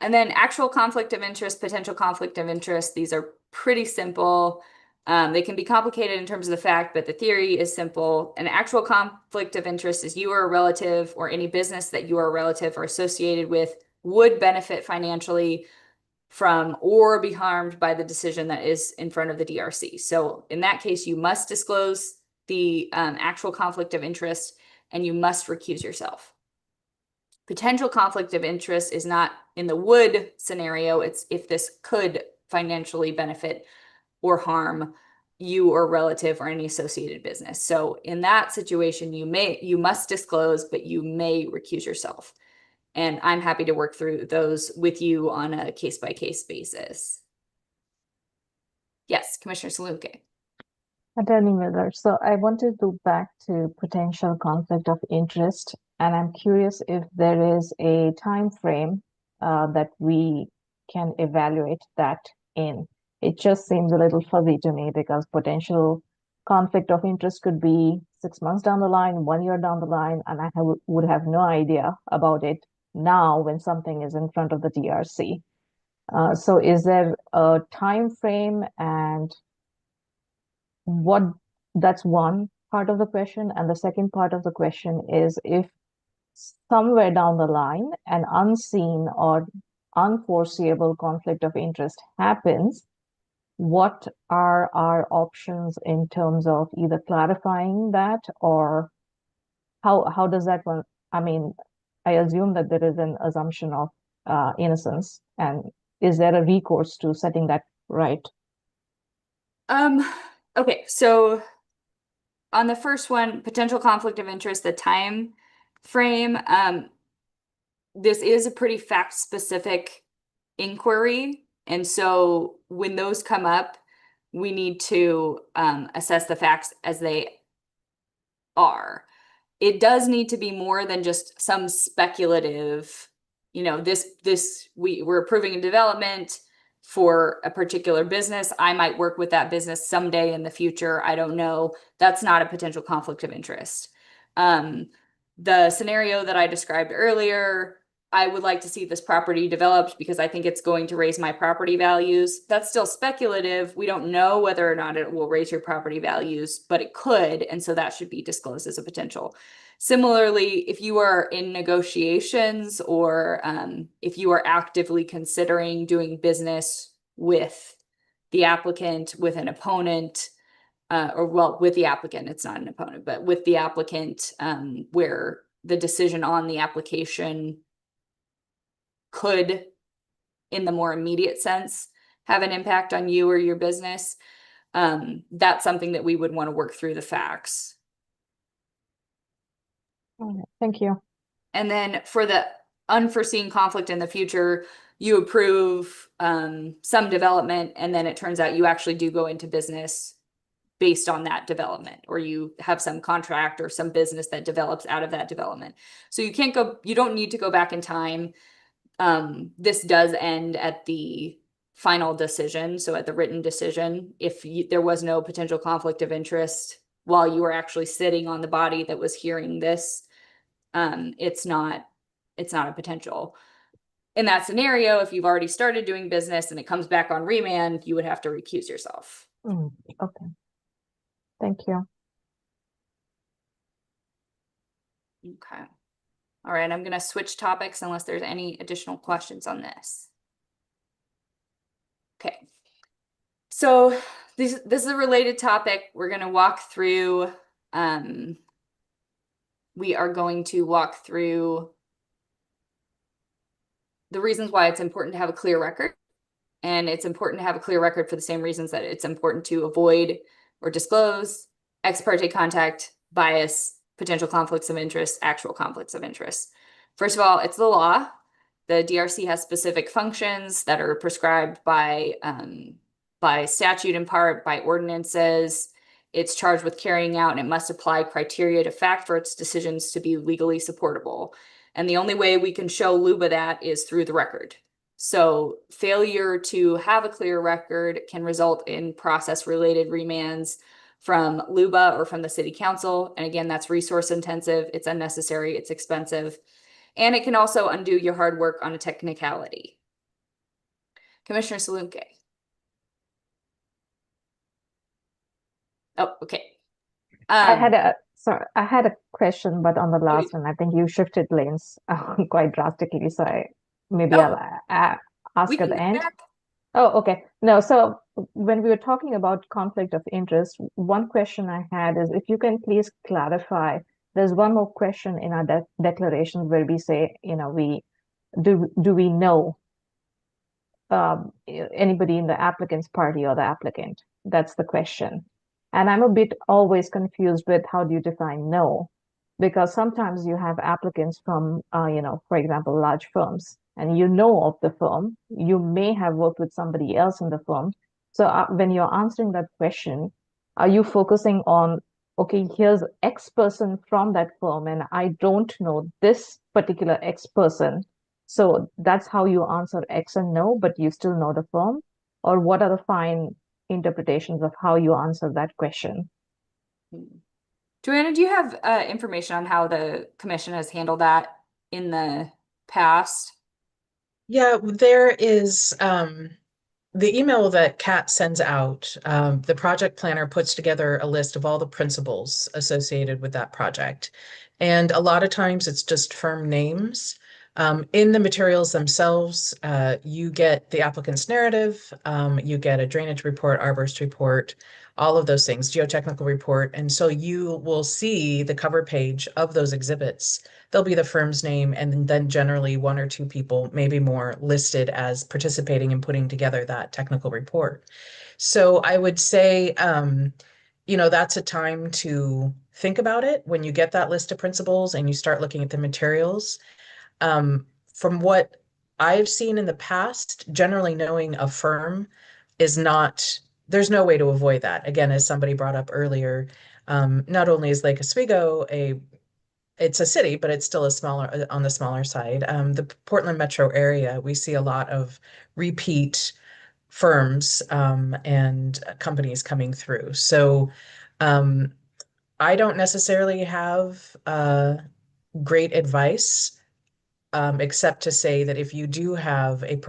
And then actual conflict of interest, potential conflict of interest, these are pretty simple. They can be complicated in terms of the fact, but the theory is simple. An actual conflict of interest is you or a relative or any business that you or a relative are associated with would benefit financially from or be harmed by the decision that is in front of the DRC. So in that case, you must disclose the actual conflict of interest and you must recuse yourself. Potential conflict of interest is not in the would scenario. It's if this could financially benefit or harm you or relative or any associated business. So in that situation, you must disclose, but you may recuse yourself. And I'm happy to work through those with you on a case-by-case basis. Yes, Commissioner Salunke. Attorney Miller, so I want to go back to potential conflict of interest. and I'm curious if there is a time frame that we can evaluate that in. It just seems a little fuzzy to me because potential conflict of interest could be 6 months down the line, 1 year down the line, and I would have no idea about it now when something is in front of the DRC. So is there a time frame, and what, that's one part of the question. And the second part of the question is, if somewhere down the line an unseen or unforeseeable conflict of interest happens, what are our options in terms of either clarifying that, or how does that one? I mean, I assume that there is an assumption of innocence, and is there a recourse to setting that right? Okay, so on the first one, potential conflict of interest, the time frame, this is a pretty fact-specific inquiry. And so when those come up, we need to assess the facts as they are. It does need to be more than just some speculative, you know, we're approving a development for a particular business. I might work with that business someday in the future. I don't know. That's not a potential conflict of interest. The scenario that I described earlier, I would like to see this property developed because I think it's going to raise my property values. That's still speculative. We don't know whether or not it will raise your property values, but it could. And so that should be disclosed as a potential. Similarly, if you are in negotiations or if you are actively considering doing business with the applicant, with an opponent, with the applicant, it's not an opponent, but with the applicant, where the decision on the application could, in the more immediate sense, have an impact on you or your business, that's something that we would want to work through the facts. Okay, thank you. And then for the unforeseen conflict in the future, you approve some development, and then it turns out you actually do go into business based on that development, or you have some contract or some business that develops out of that development. So you don't need to go back in time. This does end at the final decision, so at the written decision. If there was no potential conflict of interest while you were actually sitting on the body that was hearing this, it's not a potential. In that scenario, if you've already started doing business and it comes back on remand, you would have to recuse yourself. Okay. Thank you. Okay. All right, I'm going to switch topics unless there's any additional questions on this. Okay. So this is a related topic. We're going to walk through, we are going to walk through the reasons why it's important to have a clear record. And it's important to have a clear record for the same reasons that it's important to avoid or disclose ex parte contact, bias, potential conflicts of interest, actual conflicts of interest. First of all, it's the law. The DRC has specific functions that are prescribed by statute, in part, by ordinances. It's charged with carrying out, and it must apply criteria to fact for its decisions to be legally supportable. And the only way we can show LUBA that is through the record. So failure to have a clear record can result in process-related remands from LUBA or from the city council. And again, that's resource intensive, it's unnecessary, it's expensive. And it can also undo your hard work on a technicality. Commissioner Salunke. Oh, okay. I had a question, but on the last one, I think you shifted lanes quite drastically. So I'll ask at the end. Oh, okay. No, so when we were talking about conflict of interest, one question I had is if you can please clarify, there's one more question in our declaration where we say, you know, do we know anybody in the applicant's party or the applicant? That's the question. And I'm a bit always confused with how do you define no? Because sometimes you have applicants from, for example, large firms, and you know of the firm, you may have worked with somebody else in the firm. So when you're answering that question, are you focusing on okay, here's X person from that firm, and I don't know this particular X person. So that's how you answer X and no, but you still know the firm? Or what are the fine interpretations of how you answer that question? Joanna, do you have information on how the commission has handled that in the past? Yeah, there is the email that Kat sends out. The project planner puts together a list of all the principles associated with that project. And a lot of times it's just firm names. In the materials themselves, you get the applicant's narrative, you get a drainage report, arborist report, all of those things, geotechnical report. And so you will see the cover page of those exhibits. There'll be the firm's name and then generally one or two people, maybe more, listed as participating in putting together that technical report. So I would say, that's a time to think about it when you get that list of principles and you start looking at the materials. From what I've seen in the past, generally knowing a firm is not, there's no way to avoid that. Again, as somebody brought up earlier, not only is Lake Oswego it's a city, but it's still on the smaller side. The Portland metro area, we see a lot of repeat firms and companies coming through. So I don't necessarily have great advice, except to say that if you do have a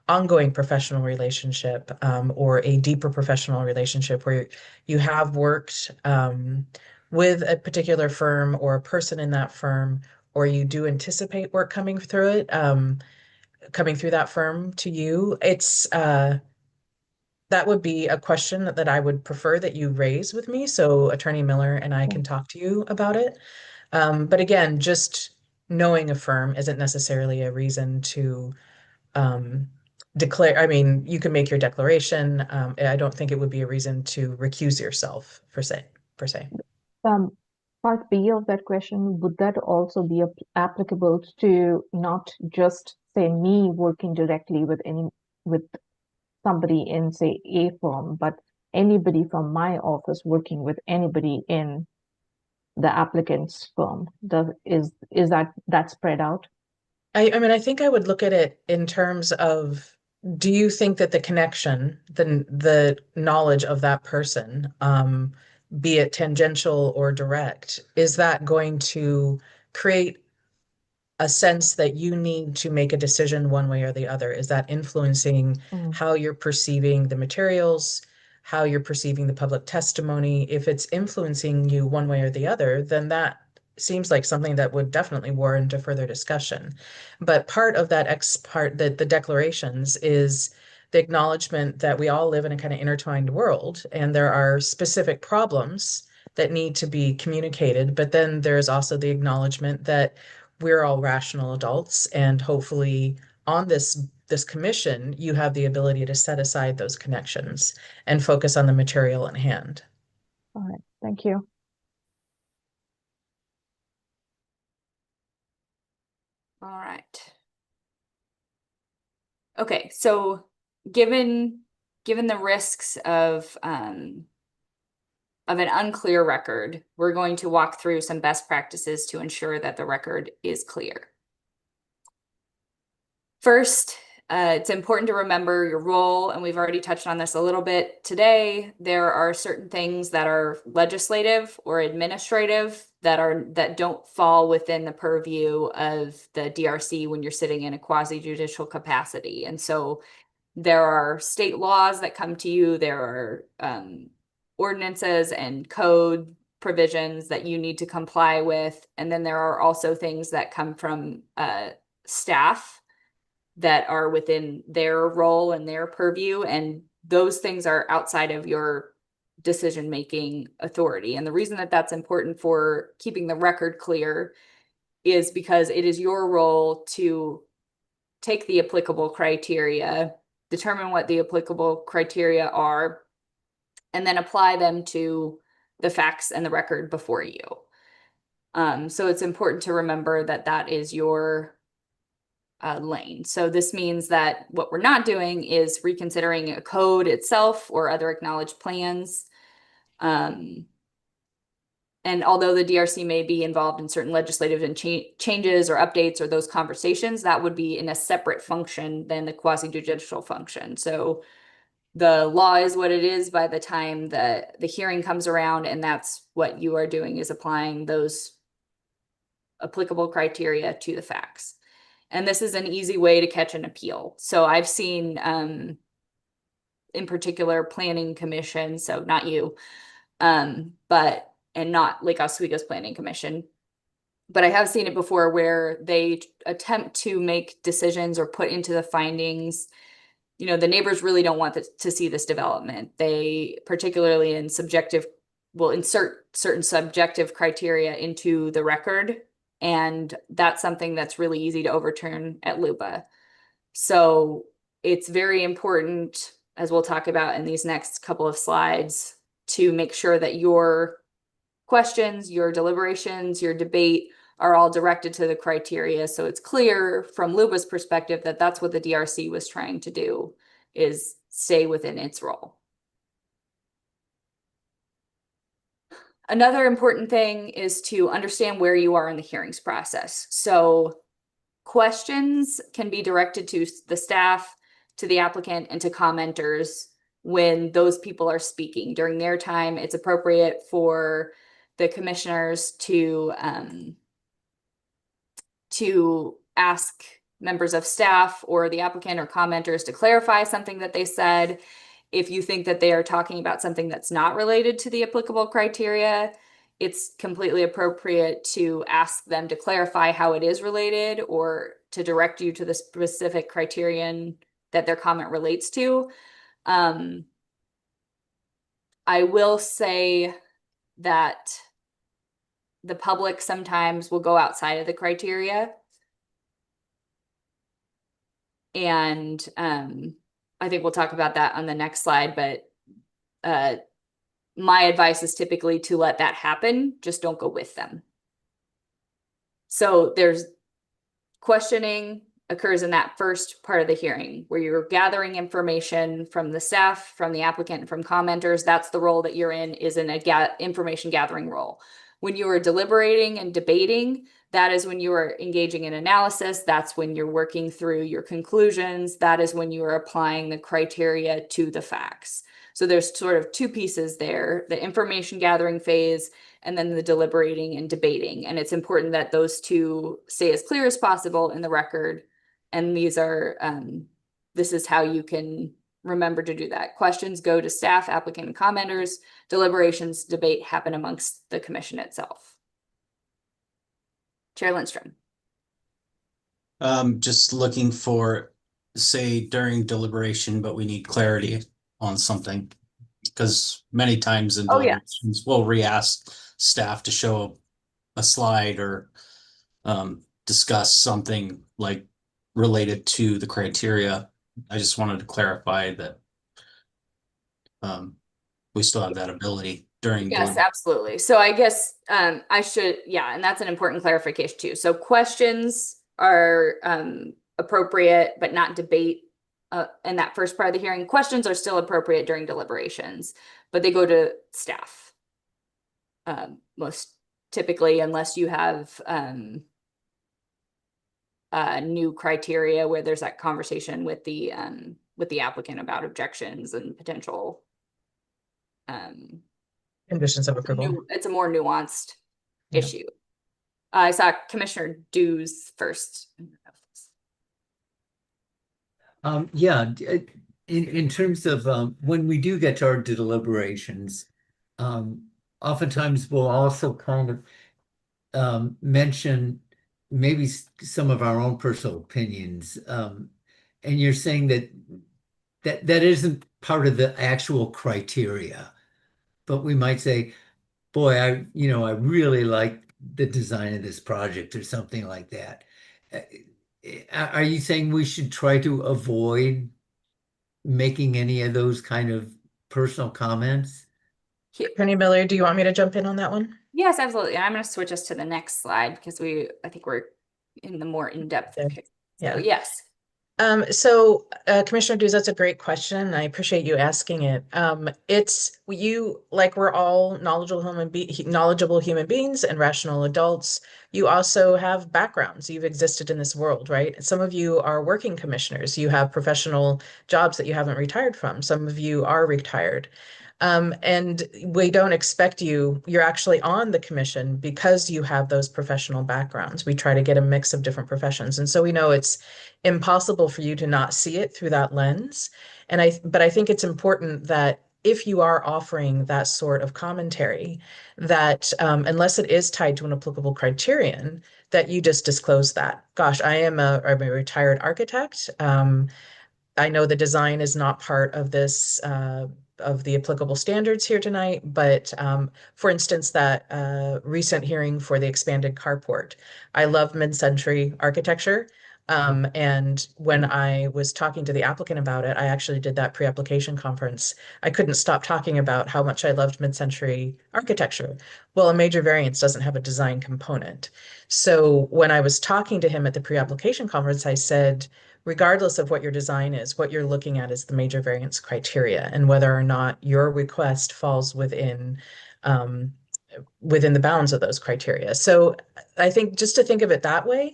ongoing professional relationship, or a deeper professional relationship where you have worked with a particular firm or a person in that firm, or you do anticipate work coming through that firm to you, that would be a question that I would prefer that you raise with me, so Attorney Miller and I can talk to you about it. But again, just knowing a firm isn't necessarily a reason to declare. I mean, you can make your declaration. I don't think it would be a reason to recuse yourself per se. Um, Part B of that question, would that also be applicable to not just say me working directly with somebody in say a firm, but anybody from my office working with anybody in the applicant's firm? Is that spread out? I mean, I think I would look at it in terms of, do you think that the connection, the knowledge of that person, be it tangential or direct, is that going to create a sense that you need to make a decision one way or the other? Is that influencing how you're perceiving the materials, how you're perceiving the public testimony? If it's influencing you one way or the other, then that seems like something that would definitely warrant a further discussion. But part of that the declarations is the acknowledgement that we all live in a kind of intertwined world and there are specific problems that need to be communicated. But then there's also the acknowledgement that we're all rational adults, and hopefully on this commission, you have the ability to set aside those connections and focus on the material in hand. All right, thank you. All right. Okay, so given the risks of an unclear record, we're going to walk through some best practices to ensure that the record is clear. First, it's important to remember your role, and we've already touched on this a little bit today. There are certain things that are legislative or administrative that don't fall within the purview of the DRC when you're sitting in a quasi-judicial capacity. And so there are state laws that come to you. There are ordinances and code provisions that you need to comply with. And then there are also things that come from staff that are within their role and their purview. And those things are outside of your decision-making authority. And the reason that that's important for keeping the record clear is because it is your role to take the applicable criteria, determine what the applicable criteria are, and then apply them to the facts and the record before you. So it's important to remember that that is your lane. So this means that what we're not doing is reconsidering a code itself or other acknowledged plans. And although the DRC may be involved in certain legislative and changes or updates or those conversations, that would be in a separate function than the quasi-judicial function. So the law is what it is by the time the hearing comes around, and that's what you are doing, is applying those applicable criteria to the facts. And this is an easy way to catch an appeal. So I've seen, in particular, planning commission, so not you, and not Lake Oswego's planning commission, but I have seen it before where they attempt to make decisions or put into the findings, you know, the neighbors really don't want to see this development. They, particularly in subjective, will insert certain subjective criteria into the record. And that's something that's really easy to overturn at LUPA. So it's very important, as we'll talk about in these next couple of slides, to make sure that your questions, your deliberations, your debate are all directed to the criteria. So it's clear from LUPA's perspective that that's what the DRC was trying to do, is stay within its role. Another important thing is to understand where you are in the hearings process. So questions can be directed to the staff, to the applicant, and to commenters when those people are speaking. During their time, it's appropriate for the commissioners to ask members of staff or the applicant or commenters to clarify something that they said. If you think that they are talking about something that's not related to the applicable criteria, it's completely appropriate to ask them to clarify how it is related or to direct you to the specific criterion that their comment relates to. I will say that the public sometimes will go outside of the criteria. And I think we'll talk about that on the next slide, but my advice is typically to let that happen, just don't go with them. So there's questioning occurs in that first part of the hearing where you're gathering information from the staff, from the applicant, and from commenters. That's the role that you're in, is in a information gathering role. When you are deliberating and debating, that is when you are engaging in analysis. That's when you're working through your conclusions. That is when you are applying the criteria to the facts. So there's sort of two pieces there, the information gathering phase and then the deliberating and debating. And it's important that those two stay as clear as possible in the record. And these are, this is how you can remember to do that. Questions go to staff, applicant, and commenters. Deliberations, debate happen amongst the commission itself. Chair Lindstrom. Just looking for, say, during deliberation, but we need clarity on something. Because many times in deliberations, we'll re-ask staff to show a slide or discuss something like related to the criteria. I just wanted to clarify that we still have that ability during. Yes, absolutely. So I guess I should, yeah, and that's an important clarification too. So questions are appropriate, but not debate in that first part of the hearing. Questions are still appropriate during deliberations, but they go to staff most typically, unless you have new criteria where there's that conversation with the applicant about objections and potential conditions of approval. It's a more nuanced issue. I saw Commissioner Dews first. Yeah, in terms of when we do get to our deliberations, oftentimes we'll also kind of mention maybe some of our own personal opinions. And you're saying that isn't part of the actual criteria, but we might say, boy, I really like the design of this project or something like that. Are you saying we should try to avoid making any of those kind of personal comments? Attorney Miller, do you want me to jump in on that one? Yes, absolutely. And I'm going to switch us to the next slide because I think we're in the more in-depth. Yeah. So yes. Commissioner Dews, that's a great question. I appreciate you asking it. We're all knowledgeable human beings and rational adults. You also have backgrounds. You've existed in this world, right? Some of you are working commissioners. You have professional jobs that you haven't retired from. Some of you are retired. And we don't expect you're actually on the commission because you have those professional backgrounds. We try to get a mix of different professions. And so we know it's impossible for you to not see it through that lens. But I think it's important that if you are offering that sort of commentary, that unless it is tied to an applicable criterion, that you just disclose that. Gosh, I'm a retired architect. I know the design is not part of this of the applicable standards here tonight, but for instance, that recent hearing for the expanded carport, I love mid-century architecture. And when I was talking to the applicant about it, I actually did that pre-application conference. I couldn't stop talking about how much I loved mid-century architecture. Well, a major variance doesn't have a design component. So when I was talking to him at the pre-application conference, I said, regardless of what your design is, what you're looking at is the major variance criteria and whether or not your request falls within the bounds of those criteria. So I think just to think of it that way,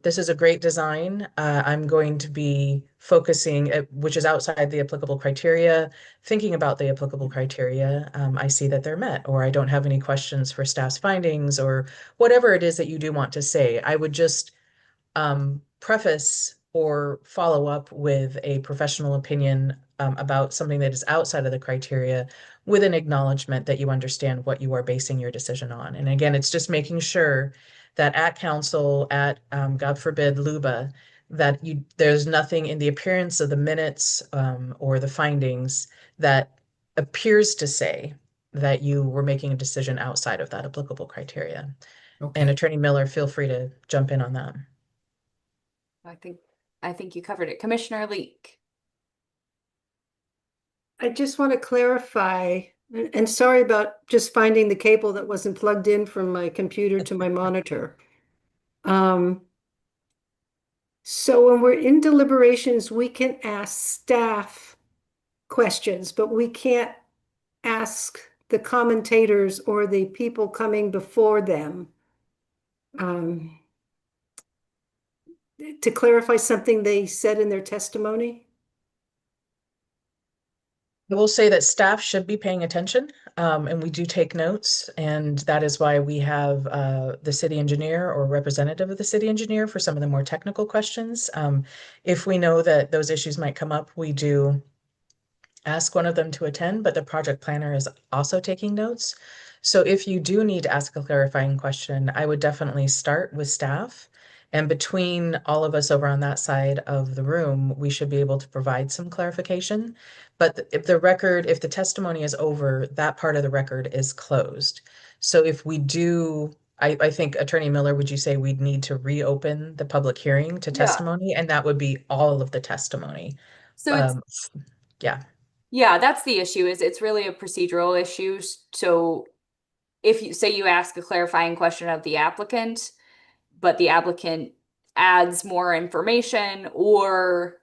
this is a great design. I'm going to be focusing, which is outside the applicable criteria, thinking about the applicable criteria. I see that they're met, or I don't have any questions for staff's findings, or whatever it is that you do want to say. I would just preface or follow up with a professional opinion about something that is outside of the criteria with an acknowledgement that you understand what you are basing your decision on. And again, it's just making sure that at council, at God forbid, LUBA, that there's nothing in the appearance of the minutes or the findings that appears to say that you were making a decision outside of that applicable criteria. Okay. And Attorney Miller, feel free to jump in on that. I think you covered it. Commissioner Leek. I just want to clarify, and sorry about just finding the cable that wasn't plugged in from my computer to my monitor. So when we're in deliberations, we can ask staff questions, but we can't ask the commentators or the people coming before them. To clarify something they said in their testimony? I will say that staff should be paying attention, and we do take notes, and that is why we have the city engineer or representative of the city engineer for some of the more technical questions. If we know that those issues might come up, we do ask one of them to attend, but the project planner is also taking notes. So if you do need to ask a clarifying question, I would definitely start with staff. And between all of us over on that side of the room, we should be able to provide some clarification. But if the testimony is over, that part of the record is closed. So if we do, I think Attorney Miller, would you say we'd need to reopen the public hearing to testimony? And that would be all of the testimony. So yeah. Yeah, that's the issue, is it's really a procedural issue. So if you say you ask a clarifying question of the applicant, but the applicant adds more information, or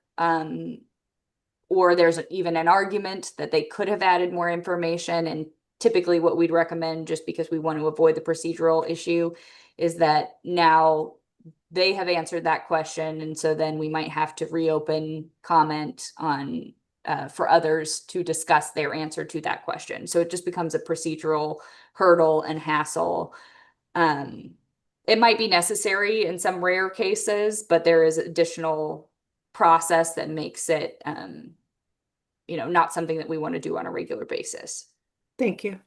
there's even an argument that they could have added more information, and typically what we'd recommend, just because we want to avoid the procedural issue, is that now they have answered that question, and so then we might have to reopen comment on for others to discuss their answer to that question. So it just becomes a procedural hurdle and hassle. It might be necessary in some rare cases, but there is additional process that makes it, not something that we want to do on a regular basis. Thank you.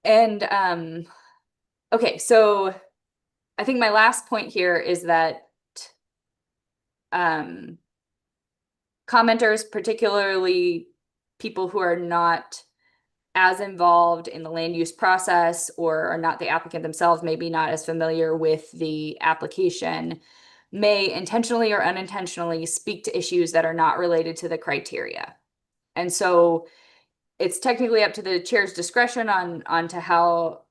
And, okay, so I think my last point here is that commenters, particularly people who are not as involved in the land use process or are not the applicant themselves, maybe not as familiar with the application, may intentionally or unintentionally speak to issues that are not related to the criteria. And so it's technically up to the chair's discretion on to how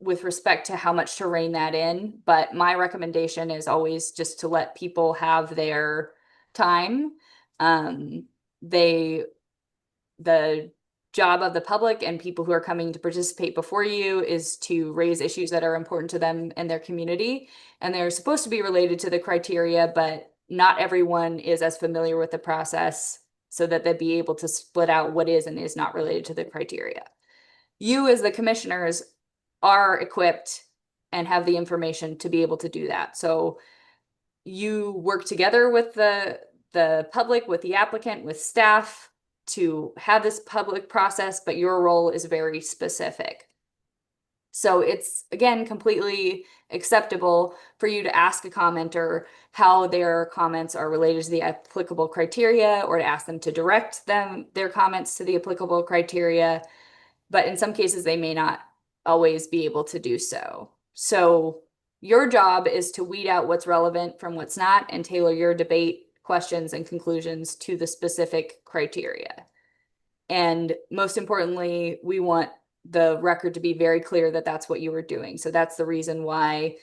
with respect to how much to rein that in, but my recommendation is always just to let people have their time. The job of the public and people who are coming to participate before you is to raise issues that are important to them and their community. And they're supposed to be related to the criteria, but not everyone is as familiar with the process so that they'd be able to split out what is and is not related to the criteria. You as the commissioners are equipped and have the information to be able to do that. So you work together with the public, with the applicant, with staff to have this public process, but your role is very specific. So it's, again, completely acceptable for you to ask a commenter how their comments are related to the applicable criteria, or to ask them to direct their comments to the applicable criteria. But in some cases, they may not always be able to do so. So your job is to weed out what's relevant from what's not and tailor your debate, questions, and conclusions to the specific criteria. And most importantly, we want the record to be very clear that that's what you were doing. So that's the reason why,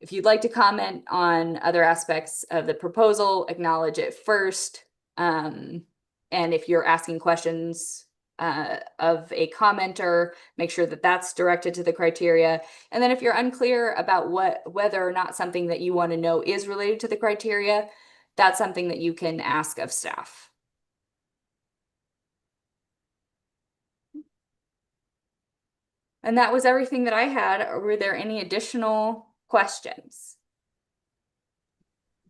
if you'd like to comment on other aspects of the proposal, acknowledge it first. And if you're asking questions of a commenter, make sure that that's directed to the criteria. And then if you're unclear about whether or not something that you want to know is related to the criteria, that's something that you can ask of staff. And that was everything that I had. Were there any additional questions?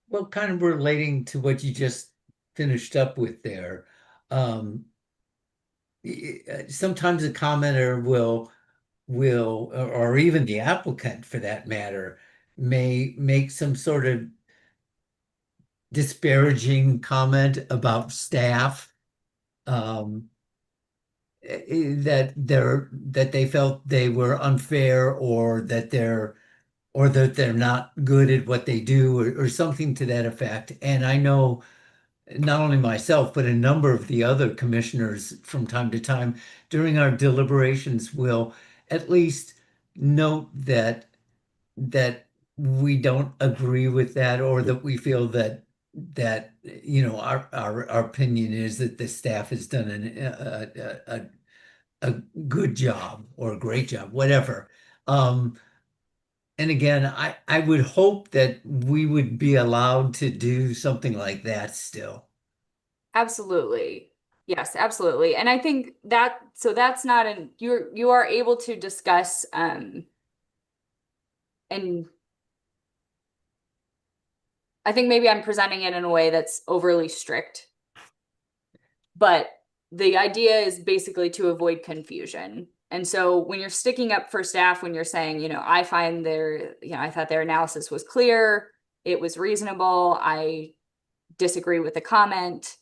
Well, kind of relating to what you just finished up with there. Sometimes a commenter will, or even the applicant for that matter, may make some sort of disparaging comment about staff. That they felt they were unfair, or that they're not good at what they do, or something to that effect. And I know not only myself, but a number of the other commissioners from time to time during our deliberations will at least note that we don't agree with that, or that we feel that our opinion is that the staff has done a good job or a great job, whatever. And again, I would hope that we would be allowed to do something like that still. Absolutely. Yes, absolutely. And I think that, so that's not you are able to discuss, and I think maybe I'm presenting it in a way that's overly strict, but the idea is basically to avoid confusion. And so when you're sticking up for staff, when you're saying, I find I thought their analysis was clear, it was reasonable, I disagree with the comment,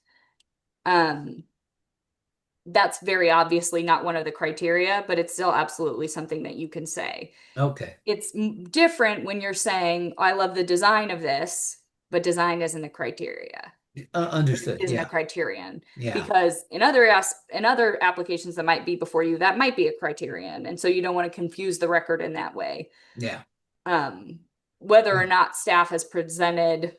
that's very obviously not one of the criteria, but it's still absolutely something that you can say. Okay. It's different when you're saying, I love the design of this, but design isn't a criteria. Understood. Isn't Yeah. a criterion. Yeah. Because in other applications that might be before you, that might be a criterion. And so you don't want to confuse the record in that way. Yeah. Whether or not staff has presented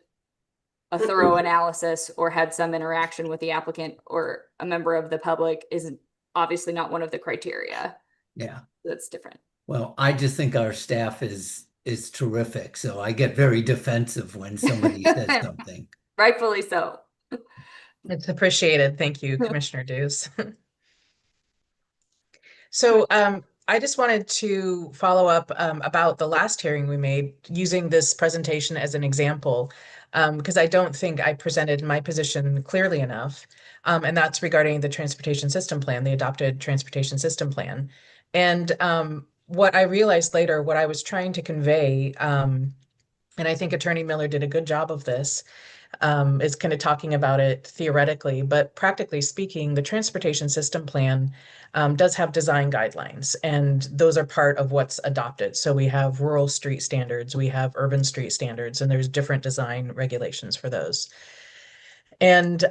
a thorough analysis or had some interaction with the applicant or a member of the public is obviously not one of the criteria. Yeah. That's different. Well, I just think our staff is terrific. So I get very defensive when somebody says something. Rightfully so. It's appreciated. Thank you, Commissioner Dews. So I just wanted to follow up about the last hearing we made, using this presentation as an example, because I don't think I presented my position clearly enough. And that's regarding the transportation system plan, the adopted transportation system plan. And what I realized later, what I was trying to convey, and I think Attorney Miller did a good job of this, is kind of talking about it theoretically, but practically speaking, the transportation system plan does have design guidelines, and those are part of what's adopted. So we have rural street standards, we have urban street standards, and there's different design regulations for those. And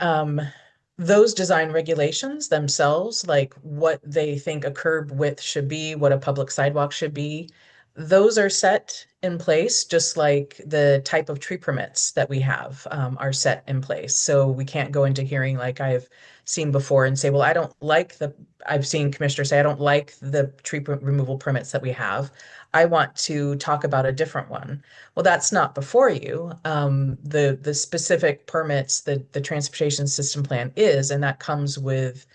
those design regulations themselves, like what they think a curb width should be, what a public sidewalk should be, those are set in place, just like the type of tree permits that we have are set in place. So we can't go into hearing like I've seen before and say, well, I've seen commissioners say, I don't like the removal permits that we have. I want to talk about a different one. Well, that's not before you. The specific permits, the transportation system plan is, and that comes with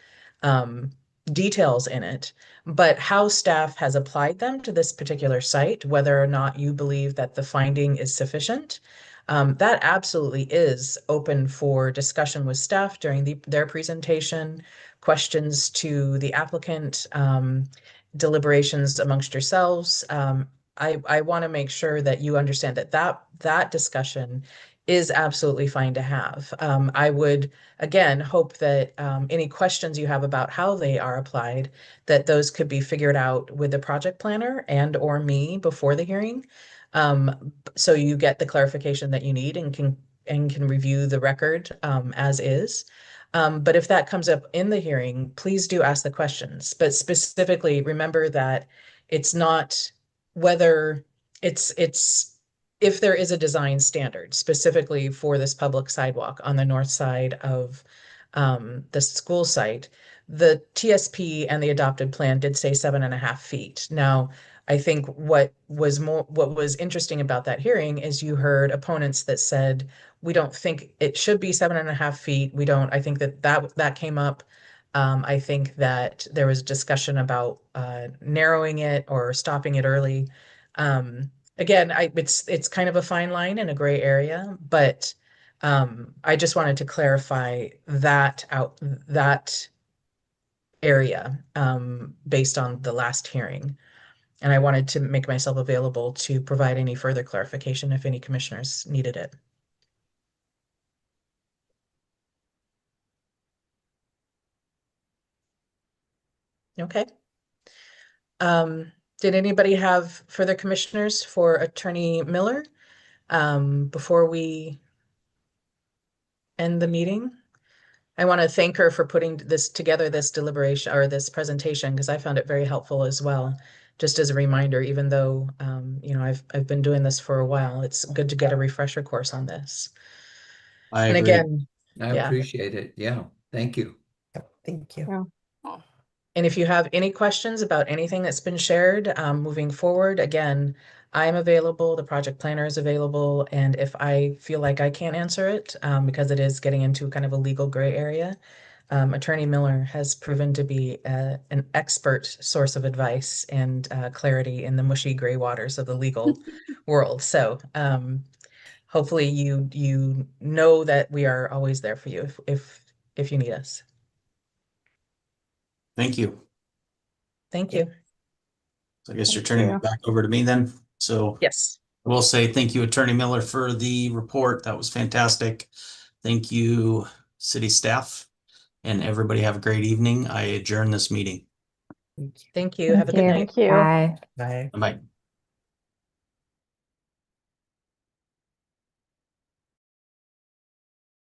details in it. But how staff has applied them to this particular site, whether or not you believe that the finding is sufficient, that absolutely is open for discussion with staff during their presentation, questions to the applicant, deliberations amongst yourselves. I want to make sure that you understand that discussion is absolutely fine to have. I would, again, hope that any questions you have about how they are applied, that those could be figured out with the project planner and or me before the hearing. So you get the clarification that you need and can review the record as is. But if that comes up in the hearing, please do ask the questions. But specifically, remember that it's not whether it's if there is a design standard specifically for this public sidewalk on the north side of the school site, the TSP and the adopted plan did say 7.5 feet. Now, I think what was interesting about that hearing is you heard opponents that said, we don't think it should be 7.5 feet. I think that came up. I think that there was discussion about narrowing it or stopping it early. Again, it's kind of a fine line in a gray area, but I just wanted to clarify that area based on the last hearing. And I wanted to make myself available to provide any further clarification if any commissioners needed it. Okay. Did anybody have further commissioners for Attorney Miller before we end the meeting? I want to thank her for putting this deliberation or this presentation, because I found it very helpful as well. Just as a reminder, even though I've been doing this for a while, it's good to get a refresher course on this. I And agree. again, I appreciate it. Yeah, thank you. Yep, thank you. Yeah. And if you have any questions about anything that's been shared moving forward, again, I'm available, the project planner is available, and if I feel like I can't answer it, because it is getting into kind of a legal gray area, Attorney Miller has proven to be an expert source of advice and clarity in the mushy gray waters of the legal world. So hopefully you know that we are always there for you if you need us. Thank you. Thank you. So I guess you're turning it back over to me then. So Yes. I will say thank you, Attorney Miller, for the report. That was fantastic. Thank you, city staff, and everybody have a great evening. I adjourn this meeting. Thank you. Have a good night. Thank you. Bye. Bye. Bye.